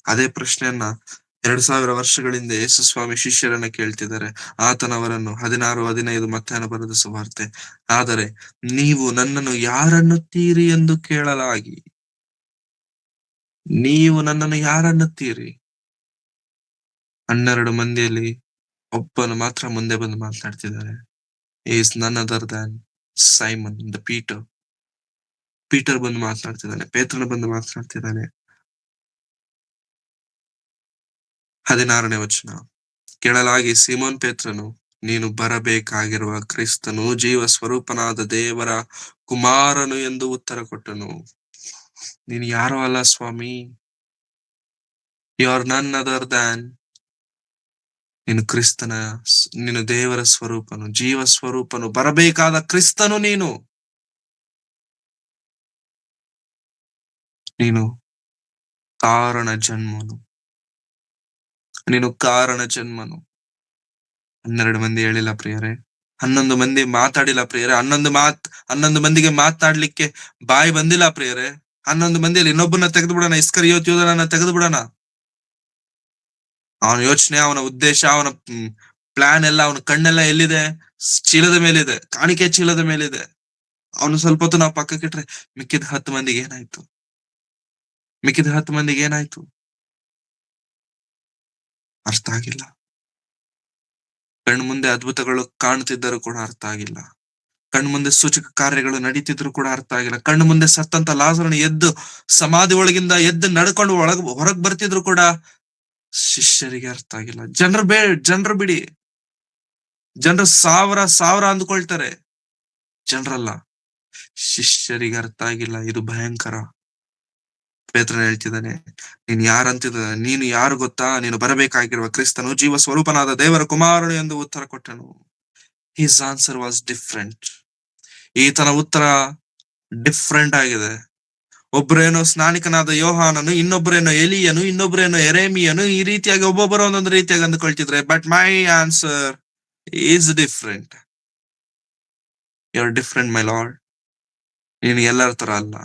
ಅದೇ ಪ್ರಶ್ನೆಯನ್ನ 2000 ವರ್ಷಗಳಿಂದ ಯೇಸುಸ್ವಾಮಿ ಶಿಷ್ಯರನ್ನ ಕೇಳ್ತಿದ್ದಾರೆ. ಆತನವರನ್ನು 16-15 ಮತ್ತಾಯನ ಬರೆದ ಸುವಾರ್ತೆ. ಆದರೆ ನೀವು ನನ್ನನ್ನು ಯಾರನ್ನುತ್ತೀರಿ ಎಂದು ಕೇಳಲಾಗಿ, ನೀವು ನನ್ನನ್ನು ಯಾರನ್ನುತ್ತೀರಿ? 12 ಮಂದಿಯಲ್ಲಿ ಒಬ್ಬನು ಮಾತ್ರ ಮುಂದೆ ಬಂದು ಮಾತನಾಡ್ತಿದ್ದಾರೆ. Is none other than Simon the Peter. Peter ಬಂದು ಮಾತನಾಡ್ತಿದ್ದಾನೆ, ಪೇತ್ರನ ಬಂದು ಮಾತನಾಡ್ತಿದ್ದಾನೆ. 16ನೇ ವಚನ, ಕೇಳಲಾಗಿ ಸೀಮೋನ್ ಪೇತ್ರನು, ನೀನು ಬರಬೇಕಾಗಿರುವ ಕ್ರಿಸ್ತನು ಜೀವ ಸ್ವರೂಪನಾದ ದೇವರ ಕುಮಾರನು ಎಂದು ಉತ್ತರ ಕೊಟ್ಟನು. ನೀನು ಯಾರೋ ಅಲ್ಲ ಸ್ವಾಮಿ, you are none other than. ನೀನು ದೇವರ ಸ್ವರೂಪನು, ಜೀವ ಸ್ವರೂಪನು, ಬರಬೇಕಾದ ಕ್ರಿಸ್ತನು ನೀನು ಕಾರಣ ಜನ್ಮನು. 12 ಮಂದಿ ಹೇಳಿಲ್ಲ ಪ್ರಿಯರೇ, 11 ಮಂದಿ ಮಾತಾಡಿಲ್ಲ ಪ್ರಿಯರೇ, 11 ಮಂದಿಗೆ ಮಾತಾಡ್ಲಿಕ್ಕೆ ಬಾಯಿ ಬಂದಿಲ್ಲ ಪ್ರಿಯರೇ. 11 ಮಂದಿಯಲ್ಲಿ ಇನ್ನೊಬ್ಬನ ತೆಗೆದು ಬಿಡೋಣ, ಇಸ್ಕರಿಯೋತ್ ಯೂದನನ್ನ ತೆಗೆದು ಬಿಡೋಣ. ಅವನ ಯೋಚನೆ, ಅವನ ಉದ್ದೇಶ, ಅವನ ಪ್ಲಾನ್ ಎಲ್ಲ, ಅವನ ಕಣ್ಣೆಲ್ಲ ಎಲ್ಲಿದೆ? ಚೀಲದ ಮೇಲಿದೆ, ಕಾಣಿಕೆ ಚೀಲದ ಮೇಲಿದೆ. ಅವನು ಸ್ವಲ್ಪ ಹೊತ್ತು ನಾವು ಪಕ್ಕಕ್ಕಿಟ್ರೆ ಮಿಕ್ಕಿದ 10 ಮಂದಿಗೆ ಏನಾಯ್ತು? ಅರ್ಥ ಆಗಿಲ್ಲ. ಕಣ್ಣು ಮುಂದೆ ಅದ್ಭುತಗಳು ಕಾಣುತ್ತಿದ್ದರೂ ಕೂಡ ಅರ್ಥ ಆಗಿಲ್ಲ. ಕಣ್ಣು ಮುಂದೆ ಸೂಚಕ ಕಾರ್ಯಗಳು ನಡೀತಿದ್ರು ಕೂಡ ಅರ್ಥ ಆಗಿಲ್ಲ. ಕಣ್ಣು ಮುಂದೆ ಸತ್ತಂತ ಲಾಜರನು ಎದ್ದು ಸಮಾಧಿ ಒಳಗಿಂದ ಎದ್ದು ನಡ್ಕೊಂಡು ಹೊರಗ್ ಬರ್ತಿದ್ರು ಕೂಡ ಶಿಷ್ಯರಿಗೆ ಅರ್ಥ ಆಗಿಲ್ಲ. ಜನರು ಬಿಡಿ, ಜನರು ಸಾವಿರ ಅಂದ್ಕೊಳ್ತಾರೆ, ಜನರಲ್ಲ. ಶಿಷ್ಯರಿಗೆ ಅರ್ಥ ಆಗಿಲ್ಲ. ಇದು ಭಯಂಕರ. ಪೇತ್ರನ ಹೇಳ್ತಿದ್ದಾನೆ, ನೀನು ಯಾರು ಗೊತ್ತಾ? ನೀನು ಬರಬೇಕಾಗಿರುವ ಕ್ರಿಸ್ತನು ಜೀವ ಸ್ವರೂಪನಾದ ದೇವರ ಕುಮಾರನು ಎಂದು ಉತ್ತರ ಕೊಟ್ಟನು. His answer was different. ಈತನ ಉತ್ತರ ಡಿಫ್ರೆಂಟ್ ಆಗಿದೆ. ಒಬ್ಬರೇನೋ ಸ್ನಾನಿಕನಾದ ಯೋಹಾನನು, ಇನ್ನೊಬ್ಬರೇನೋ ಎಲಿಯನು, ಇನ್ನೊಬ್ಬರೇನೋ ಎರೇಮಿಯನು, ಈ ರೀತಿಯಾಗಿ ಒಬ್ಬೊಬ್ಬರು ಒಂದೊಂದು ರೀತಿಯಾಗಿ ಅಂದುಕೊಳ್ತಿದ್ರೆ, but my answer is different. You are different my lord. ನೀನು ಎಲ್ಲರ ತರ ಅಲ್ಲ.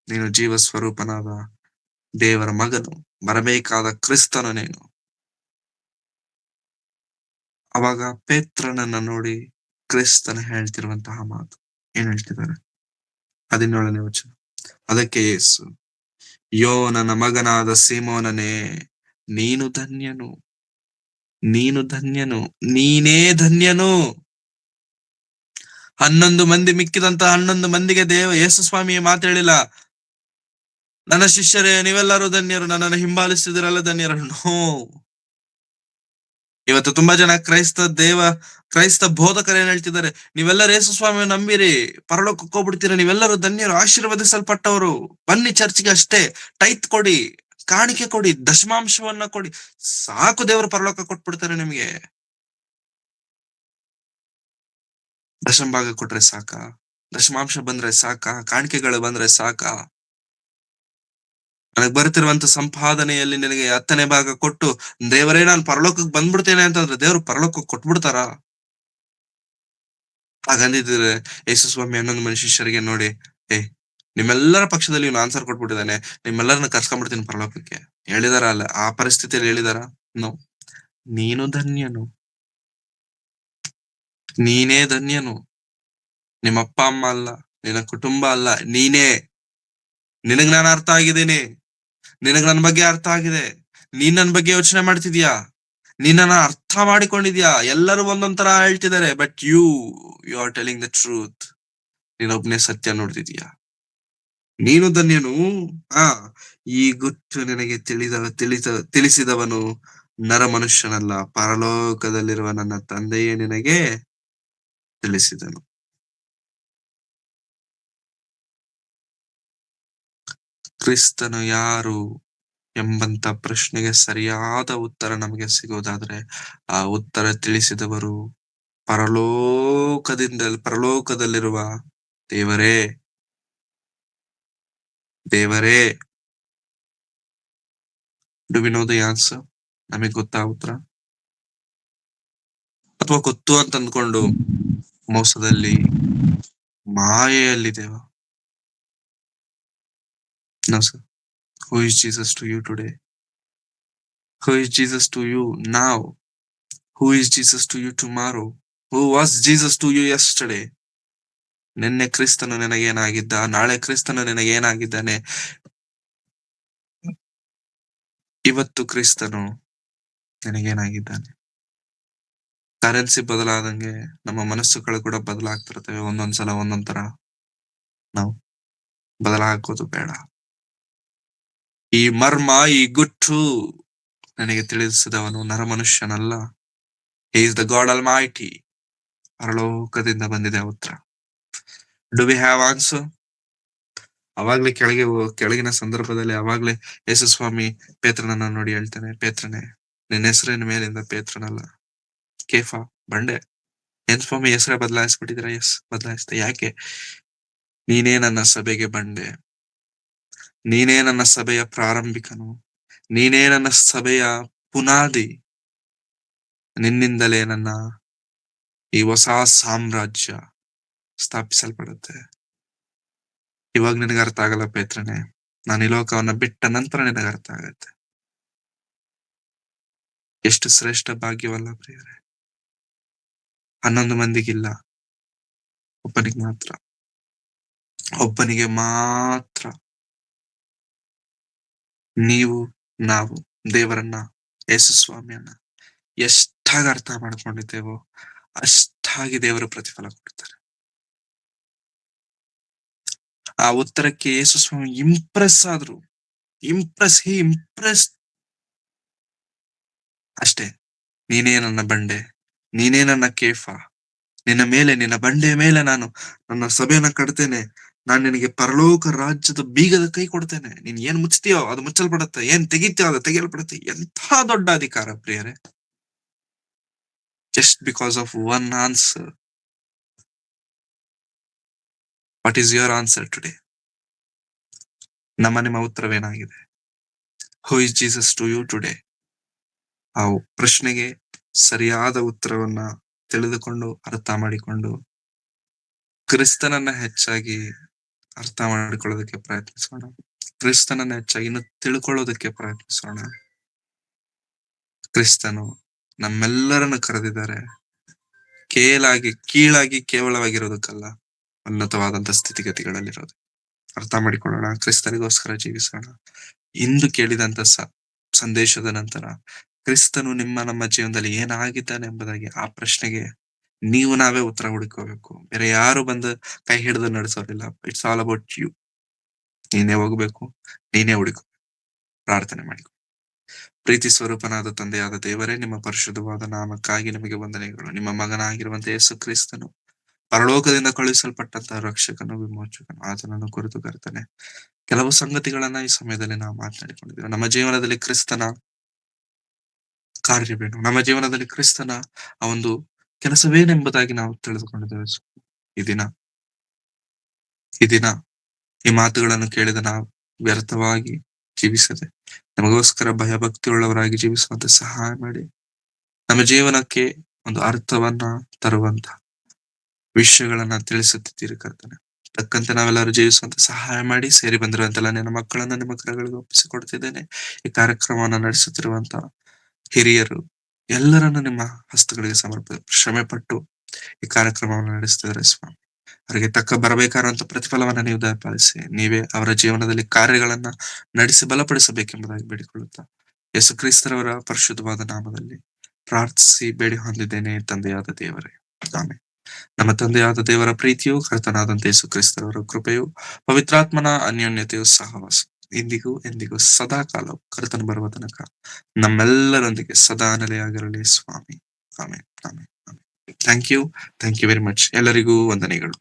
ನೀನು ಜೀವ ಸ್ವರೂಪನಾದ ದೇವರ ಮಗನು, ಬರಬೇಕಾದ ಕ್ರಿಸ್ತನು ನೀನು. ಅವಾಗ ಪೇತ್ರನನ್ನ ನೋಡಿ ಕ್ರಿಸ್ತನ ಹೇಳ್ತಿರುವಂತಹ ಮಾತು ಏನ್ ಹೇಳ್ತಿದ್ದಾರೆ? 17ನೇ ವಚನ. ಅದಕ್ಕೆ ಯೇಸು, ಯೋನನ ಮಗನಾದ ಸೀಮೋನನೇ, ನೀನು ಧನ್ಯನು, ನೀನು ಧನ್ಯನು, ನೀನೇ ಧನ್ಯನು. 11 ಮಂದಿ ಮಿಕ್ಕಿದಂತ 11 ಮಂದಿಗೆ ಯೇಸು ಸ್ವಾಮಿ ಮಾತು ಹೇಳಿಲ್ಲ, ನನ್ನ ಶಿಷ್ಯರೇ ನೀವೆಲ್ಲರೂ ಧನ್ಯರು, ನನ್ನನ್ನು ಹಿಂಬಾಲಿಸಿದಿರಲ್ಲ ಧನ್ಯರು. ನೋ. ಇವತ್ತು ತುಂಬಾ ಜನ ಕ್ರೈಸ್ತ ಬೋಧಕರು ಏನ್ ಹೇಳ್ತಿದ್ದಾರೆ, ನೀವೆಲ್ಲರೂ ಯೇಸು ಸ್ವಾಮಿ ನಂಬಿರಿ, ಪರಲೋಕಕ್ಕೆ ಹೋಗ್ಬಿಡ್ತೀರಾ, ನೀವೆಲ್ಲರೂ ಧನ್ಯರು, ಆಶೀರ್ವದಿಸಲ್ಪಟ್ಟವರು, ಬನ್ನಿ ಚರ್ಚ್ಗೆ ಅಷ್ಟೇ, ಟೈತ್ ಕೊಡಿ, ಕಾಣಿಕೆ ಕೊಡಿ, ದಶಮಾಂಶವನ್ನ ಕೊಡಿ, ಸಾಕು ದೇವರು ಪರಲೋಕ ಕೊಟ್ಬಿಡ್ತಾರೆ ನಿಮ್ಗೆ. ದಶಂಭಾಗ ಕೊಟ್ರೆ ಸಾಕ, ದಶಮಾಂಶ ಬಂದ್ರೆ ಸಾಕ, ಕಾಣಿಕೆಗಳು ಬಂದ್ರೆ ಸಾಕ, ನನಗ್ ಬರ್ತಿರುವಂತ ಸಂಪಾದನೆಯಲ್ಲಿ ನಿನಗೆ 10ನೇ ಭಾಗ ಕೊಟ್ಟು ದೇವರೇ ನಾನು ಪರಲೋಕಕ್ಕೆ ಬಂದ್ಬಿಡ್ತೇನೆ ಅಂತಂದ್ರೆ ದೇವ್ರು ಪರಲೋಕಕ್ಕೆ ಕೊಟ್ಬಿಡ್ತಾರ? ಹಾಗಂದಿದ್ರೆ ಯೇಸು ಸ್ವಾಮಿ 11 ಮಂದಿ ಶಿಷ್ಯರಿಗೆ ನೋಡಿ, ನಿಮ್ಮೆಲ್ಲರ ಪಕ್ಷದಲ್ಲಿ ಇವ್ನು ಆನ್ಸರ್ ಕೊಟ್ಬಿಟ್ಟಿದ್ದಾನೆ, ನಿಮ್ಮೆಲ್ಲರನ್ನ ಕರ್ಸ್ಕೊಂಡ್ಬಿಡ್ತೀನಿ ಪರಲೋಕಕ್ಕೆ ಹೇಳಿದಾರ? ಅಲ್ಲ, ಆ ಪರಿಸ್ಥಿತಿಯಲ್ಲಿ ಹೇಳಿದಾರ? ನೋ. ನೀನು ಧನ್ಯನು, ನೀನೇ ಧನ್ಯನು. ನಿಮ್ಮ ಅಪ್ಪ ಅಮ್ಮ ಅಲ್ಲ, ನಿನ್ನ ಕುಟುಂಬ ಅಲ್ಲ, ನೀನೇ. ನಿನಗ್ ನಾನು ಅರ್ಥ ಆಗಿದ್ದೀನಿ, ನಿನಗ್ ನನ್ನ ಬಗ್ಗೆ ಅರ್ಥ ಆಗಿದೆ, ನೀನ್ ನನ್ನ ಬಗ್ಗೆ ಯೋಚನೆ ಮಾಡ್ತಿದ್ಯಾ, ನೀನನ್ನ ಅರ್ಥ ಮಾಡಿಕೊಂಡಿದ್ಯಾ. ಎಲ್ಲರೂ ಒಂದೊಂದ್ ತರ ಹೇಳ್ತಿದ್ದಾರೆ, but you are telling the truth. ನೀನೊಬ್ನೇ ಸತ್ಯ ನೋಡ್ತಿದ್ಯಾ. ನೀನು ಧನ್ಯನು. ಈ ಗುಟ್ಟು ನಿನಗೆ ತಿಳಿಸಿದವನು ನರ ಮನುಷ್ಯನಲ್ಲ, ಪರಲೋಕದಲ್ಲಿರುವ ನನ್ನ ತಂದೆಯೇ ನಿನಗೆ ತಿಳಿಸಿದನು. ಕ್ರಿಸ್ತನು ಯಾರು ಎಂಬಂತ ಪ್ರಶ್ನೆಗೆ ಸರಿಯಾದ ಉತ್ತರ ನಮಗೆ ಸಿಗೋದಾದ್ರೆ, ಆ ಉತ್ತರ ತಿಳಿಸಿದವರು ಪರಲೋಕದಲ್ಲಿರುವ ದೇವರೇ. Do we know the answer? ನಮಗೆ ಗೊತ್ತಾ ಉತ್ತರ? ಅಥವಾ ಗೊತ್ತು ಅಂತ ಅಂದ್ಕೊಂಡು ಮೋಸದಲ್ಲಿ, ಮಾಯೆಯಲ್ಲಿದ್ದೇವ? No, sir. Who is Jesus to you today? Who is Jesus to you now? Who is Jesus to you tomorrow? Who was Jesus to you yesterday? ನಿನ್ನೆ ಕ್ರಿಸ್ತನು ನಿನಗೇನಾಗಿದ್ದ, ನಾಳೆ ಕ್ರಿಸ್ತನು ನಿನಗೇನಾಗಿದ್ದಾನೆ, ಇವತ್ತು ಕ್ರಿಸ್ತನು ನಿನಗೇನಾಗಿದ್ದಾನೆ. ಕರೆನ್ಸಿ ಬದಲಾದಂಗೆ ನಮ್ಮ ಮನಸ್ಸುಗಳು ಕೂಡ ಬದಲಾಗ್ತಿರ್ತವೆ. ಒಂದೊಂದ್ಸಲ ಒಂದೊಂದ್ ತರ. ನಾವು ಬದಲಾಗೋದು ಬೇಡ. ಈ ಮರ್ಮ, ಈ ಗುಟ್ಟು ನನಗೆ ತಿಳಿಸಿದವನು ನರಮನುಷ್ಯನಲ್ಲ, he is the God almighty. ಪರಲೋಕದಿಂದ ಬಂದಿದೆ ಉತ್ತರ. Do we have answer? ಅವಾಗ್ಲೇ ಕೆಳಗಿನ ಸಂದರ್ಭದಲ್ಲಿ ಅವಾಗ್ಲೇ ಯೇಸು ಸ್ವಾಮಿ ಪೇತ್ರನನ್ನ ನೋಡಿ ಹೇಳ್ತಾನೆ, ಪೇತ್ರನೇ, ನಿನ್ನ ಹೆಸರಿನ ಮೇಲಿಂದ ಪೇತ್ರನಲ್ಲ, ಕೇಫಾ, ಬಂಡೆ. ಏನ್ ಸ್ವಾಮಿ ಹೆಸರೇ ಬದಲಾಯಿಸ್ಬಿಟ್ಟಿದ್ರ? ಎಸ್, ಬದಲಾಯಿಸ್ತೆ. ಯಾಕೆ? ನೀನೇ ನನ್ನ ಸಭೆಗೆ ಬಂಡೆ, ನೀನೇ ನನ್ನ ಸಭೆಯ ಪ್ರಾರಂಭಿಕನು, ನೀನೇ ನನ್ನ ಸಭೆಯ ಪುನಾದಿ, ನಿನ್ನಿಂದಲೇ ನನ್ನ ಈ ಹೊಸ ಸಾಮ್ರಾಜ್ಯ ಸ್ಥಾಪಿಸಲ್ಪಡುತ್ತೆ. ಇವಾಗ ನಿನಗೆ ಅರ್ಥ ಆಗಲ್ಲ ಪೇತ್ರನೇ, ನಾನು ಈ ಲೋಕವನ್ನ ಬಿಟ್ಟ ನಂತರ ನಿನಗೆ ಅರ್ಥ ಆಗತ್ತೆ. ಎಷ್ಟು ಶ್ರೇಷ್ಠ ಭಾಗ್ಯವಲ್ಲ ಪ್ರಿಯರೇ. 11 ಮಂದಿಗಿಲ್ಲ, ಒಬ್ಬನಿಗೆ ಮಾತ್ರ. ನೀವು, ನಾವು ದೇವರನ್ನ, ಯೇಸು ಸ್ವಾಮಿಯನ್ನ ಎಷ್ಟಾಗಿ ಅರ್ಥ ಮಾಡ್ಕೊಂಡಿದ್ದೇವೋ ಅಷ್ಟಾಗಿ ದೇವರು ಪ್ರತಿಫಲ ಕೊಡ್ತಾರೆ. ಆ ಉತ್ತರಕ್ಕೆ ಯೇಸು ಸ್ವಾಮಿ ಇಂಪ್ರೆಸ್ ಆದ್ರು. ಇಂಪ್ರೆಸ್ ಅಷ್ಟೇ. ನೀನೇ ನನ್ನ ಬಂಡೆ, ನೀನೇ ನನ್ನ ಕೇಫಾ, ನಿನ್ನ ಬಂಡೆಯ ಮೇಲೆ ನಾನು ನನ್ನ ಸಭೆಯನ್ನ ಕಟ್ತೇನೆ, ನಾನ್ ನಿನಗೆ ಪರಲೋಕ ರಾಜ್ಯದ ಬೀಗದ ಕೈ ಕೊಡ್ತೇನೆ, ನೀನ್ ಏನ್ ಮುಚ್ತೀಯೋ ಅದು ಮುಚ್ಚಲ್ಪಡುತ್ತೆ, ಏನ್ ತೆಗಿತೀಯೋ ಅದು ತೆಗೆಯಲ್ಪಡುತ್ತೆ. ಎಂಥ ದೊಡ್ಡ ಅಧಿಕಾರ ಪ್ರಿಯರೇ. Just because of one answer. What is your answer today? ನಿಮ್ಮ ಉತ್ತರವೇನಾಗಿದೆ? Who is Jesus to you today? ಆ ಪ್ರಶ್ನೆಗೆ ಸರಿಯಾದ ಉತ್ತರವನ್ನ ತಿಳಿದುಕೊಂಡು, ಅರ್ಥ ಮಾಡಿಕೊಂಡು, ಕ್ರಿಸ್ತನನ್ನ ಹೆಚ್ಚಾಗಿ ಅರ್ಥ ಮಾಡಿಕೊಳ್ಳೋದಕ್ಕೆ ಪ್ರಯತ್ನಿಸೋಣ. ಕ್ರಿಸ್ತನನ್ನ ಹೆಚ್ಚಾಗಿ ಇನ್ನು ತಿಳ್ಕೊಳ್ಳೋದಕ್ಕೆ ಪ್ರಯತ್ನಿಸೋಣ. ಕ್ರಿಸ್ತನು ನಮ್ಮೆಲ್ಲರನ್ನು ಕರೆದಿದ್ದಾರೆ ಕೀಳಾಗಿ ಕೇವಲವಾಗಿರೋದಕ್ಕಲ್ಲ, ಉನ್ನತವಾದಂತ ಸ್ಥಿತಿಗತಿಗಳಲ್ಲಿರೋದು. ಅರ್ಥ ಮಾಡಿಕೊಳ್ಳೋಣ, ಕ್ರಿಸ್ತನಿಗೋಸ್ಕರ ಜೀವಿಸೋಣ. ಇಂದು ಕೇಳಿದಂತ ಸಂದೇಶದ ನಂತರ ಕ್ರಿಸ್ತನು ನಮ್ಮ ಜೀವನದಲ್ಲಿ ಏನಾಗಿದ್ದಾನೆ ಎಂಬುದಾಗಿ ಆ ಪ್ರಶ್ನೆಗೆ ನಾವೇ ಉತ್ತರ ಹುಡುಕೋಬೇಕು. ಬೇರೆ ಯಾರು ಬಂದು ಕೈ ಹಿಡಿದು ನಡೆಸೋದಿಲ್ಲ. It's all about you. ನೀನೇ ಹೋಗ್ಬೇಕು, ನೀನೇ ಹುಡುಕಬೇಕು. ಪ್ರಾರ್ಥನೆ ಮಾಡಿಕೊ. ಪ್ರೀತಿ ಸ್ವರೂಪನಾದ ತಂದೆಯಾದ ದೇವರೇ, ನಿಮ್ಮ ಪರಿಶುದ್ಧವಾದ ನಾಮಕ್ಕಾಗಿ ನಿಮಗೆ ವಂದನೆಗಳು. ನಿಮ್ಮ ಮಗನಾಗಿರುವಂತ ಯೇಸು ಕ್ರಿಸ್ತನು ಪರಲೋಕದಿಂದ ಕಳುಹಿಸಲ್ಪಟ್ಟಂತಹ ರಕ್ಷಕನು, ವಿಮೋಚಕನು, ಆತನನ್ನು ಕುರಿತು ಕರ್ತನೆ ಕೆಲವು ಸಂಗತಿಗಳನ್ನ ಈ ಸಮಯದಲ್ಲಿ ನಾವು ಮಾತನಾಡಿಕೊಂಡಿದ್ದೇವೆ. ನಮ್ಮ ಜೀವನದಲ್ಲಿ ಕ್ರಿಸ್ತನ ಕಾರ್ಯವೇನು, ನಮ್ಮ ಜೀವನದಲ್ಲಿ ಕ್ರಿಸ್ತನ ಆ ಒಂದು ಕೆಲಸವೇನೆಂಬುದಾಗಿ ನಾವು ತಿಳಿದುಕೊಂಡಿದ್ದೇವೆ. ಈ ದಿನ ಈ ಮಾತುಗಳನ್ನು ಕೇಳಿದ ನಾವು ವ್ಯರ್ಥವಾಗಿ ಜೀವಿಸದೆ ನಮಗೋಸ್ಕರ ಭಯಭಕ್ತಿ ಉಳ್ಳವರಾಗಿ ಜೀವಿಸುವಂತೆ ಸಹಾಯ ಮಾಡಿ, ನಮ್ಮ ಜೀವನಕ್ಕೆ ಒಂದು ಅರ್ಥವನ್ನ ತರುವಂತ ವಿಷಯಗಳನ್ನ ತಿಳಿಸುತ್ತಿದ್ದೀರಿ ಕರ್ತನೆ. ತಕ್ಕಂತೆ ನಾವೆಲ್ಲರೂ ಜೀವಿಸುವಂತೆ ಸಹಾಯ ಮಾಡಿ. ಸೇರಿ ಬಂದಿರುವಂತೆಲ್ಲ ನನ್ನ ಮಕ್ಕಳನ್ನ ನಿಮ್ಮ ಕರೆಗಳಿಗೆ ಒಪ್ಪಿಸಿಕೊಡ್ತಿದ್ದೇನೆ. ಈ ಕಾರ್ಯಕ್ರಮವನ್ನು ನಡೆಸುತ್ತಿರುವಂತ ಹಿರಿಯರು ಎಲ್ಲರನ್ನು ನಿಮ್ಮ ಹಸ್ತಗಳಿಗೆ ಶ್ರಮೆ ಪಟ್ಟು ಈ ಕಾರ್ಯಕ್ರಮವನ್ನು ನಡೆಸ್ತಿದ್ದಾರೆ ಸ್ವಾಮಿ. ಅವರಿಗೆ ತಕ್ಕ ಬರಬೇಕಾದಂತ ಪ್ರತಿಫಲವನ್ನ ನೀವು ದಯಪಾಲಿಸಿ, ನೀವೇ ಅವರ ಜೀವನದಲ್ಲಿ ಕಾರ್ಯಗಳನ್ನ ನಡೆಸಿ ಬಲಪಡಿಸಬೇಕೆಂಬುದಾಗಿ ಬೇಡಿಕೊಳ್ಳುತ್ತಾ ಯೇಸು ಕ್ರಿಸ್ತರವರ ಪರಿಶುದ್ಧವಾದ ನಾಮದಲ್ಲಿ ಪ್ರಾರ್ಥಿಸಿ ಬೇಡಿ ಹೊಂದಿದ್ದೇನೆ ತಂದೆಯಾದ ದೇವರೇ, ಆಮೆನ್. ನಮ್ಮ ತಂದೆಯಾದ ದೇವರ ಪ್ರೀತಿಯು, ಕರ್ತನಾದಂತ ಯೇಸು ಕ್ರಿಸ್ತರವರ ಕೃಪೆಯು, ಪವಿತ್ರಾತ್ಮನ ಅನ್ಯೋನ್ಯತೆಯು ಸಹವಾಸ ಇಂದಿಗೂ ಎಂದಿಗೂ ಸದಾ ಕಾಲವು ಕರ್ತನು ಬರುವ ತನಕ ನಮ್ಮೆಲ್ಲರೊಂದಿಗೆ ಸದಾ ನೆಲೆಯಾಗಿರಲಿ ಸ್ವಾಮಿ. Amen, amen, amen. Thank you very much. ಎಲ್ಲರಿಗೂ ವಂದನೆಗಳು.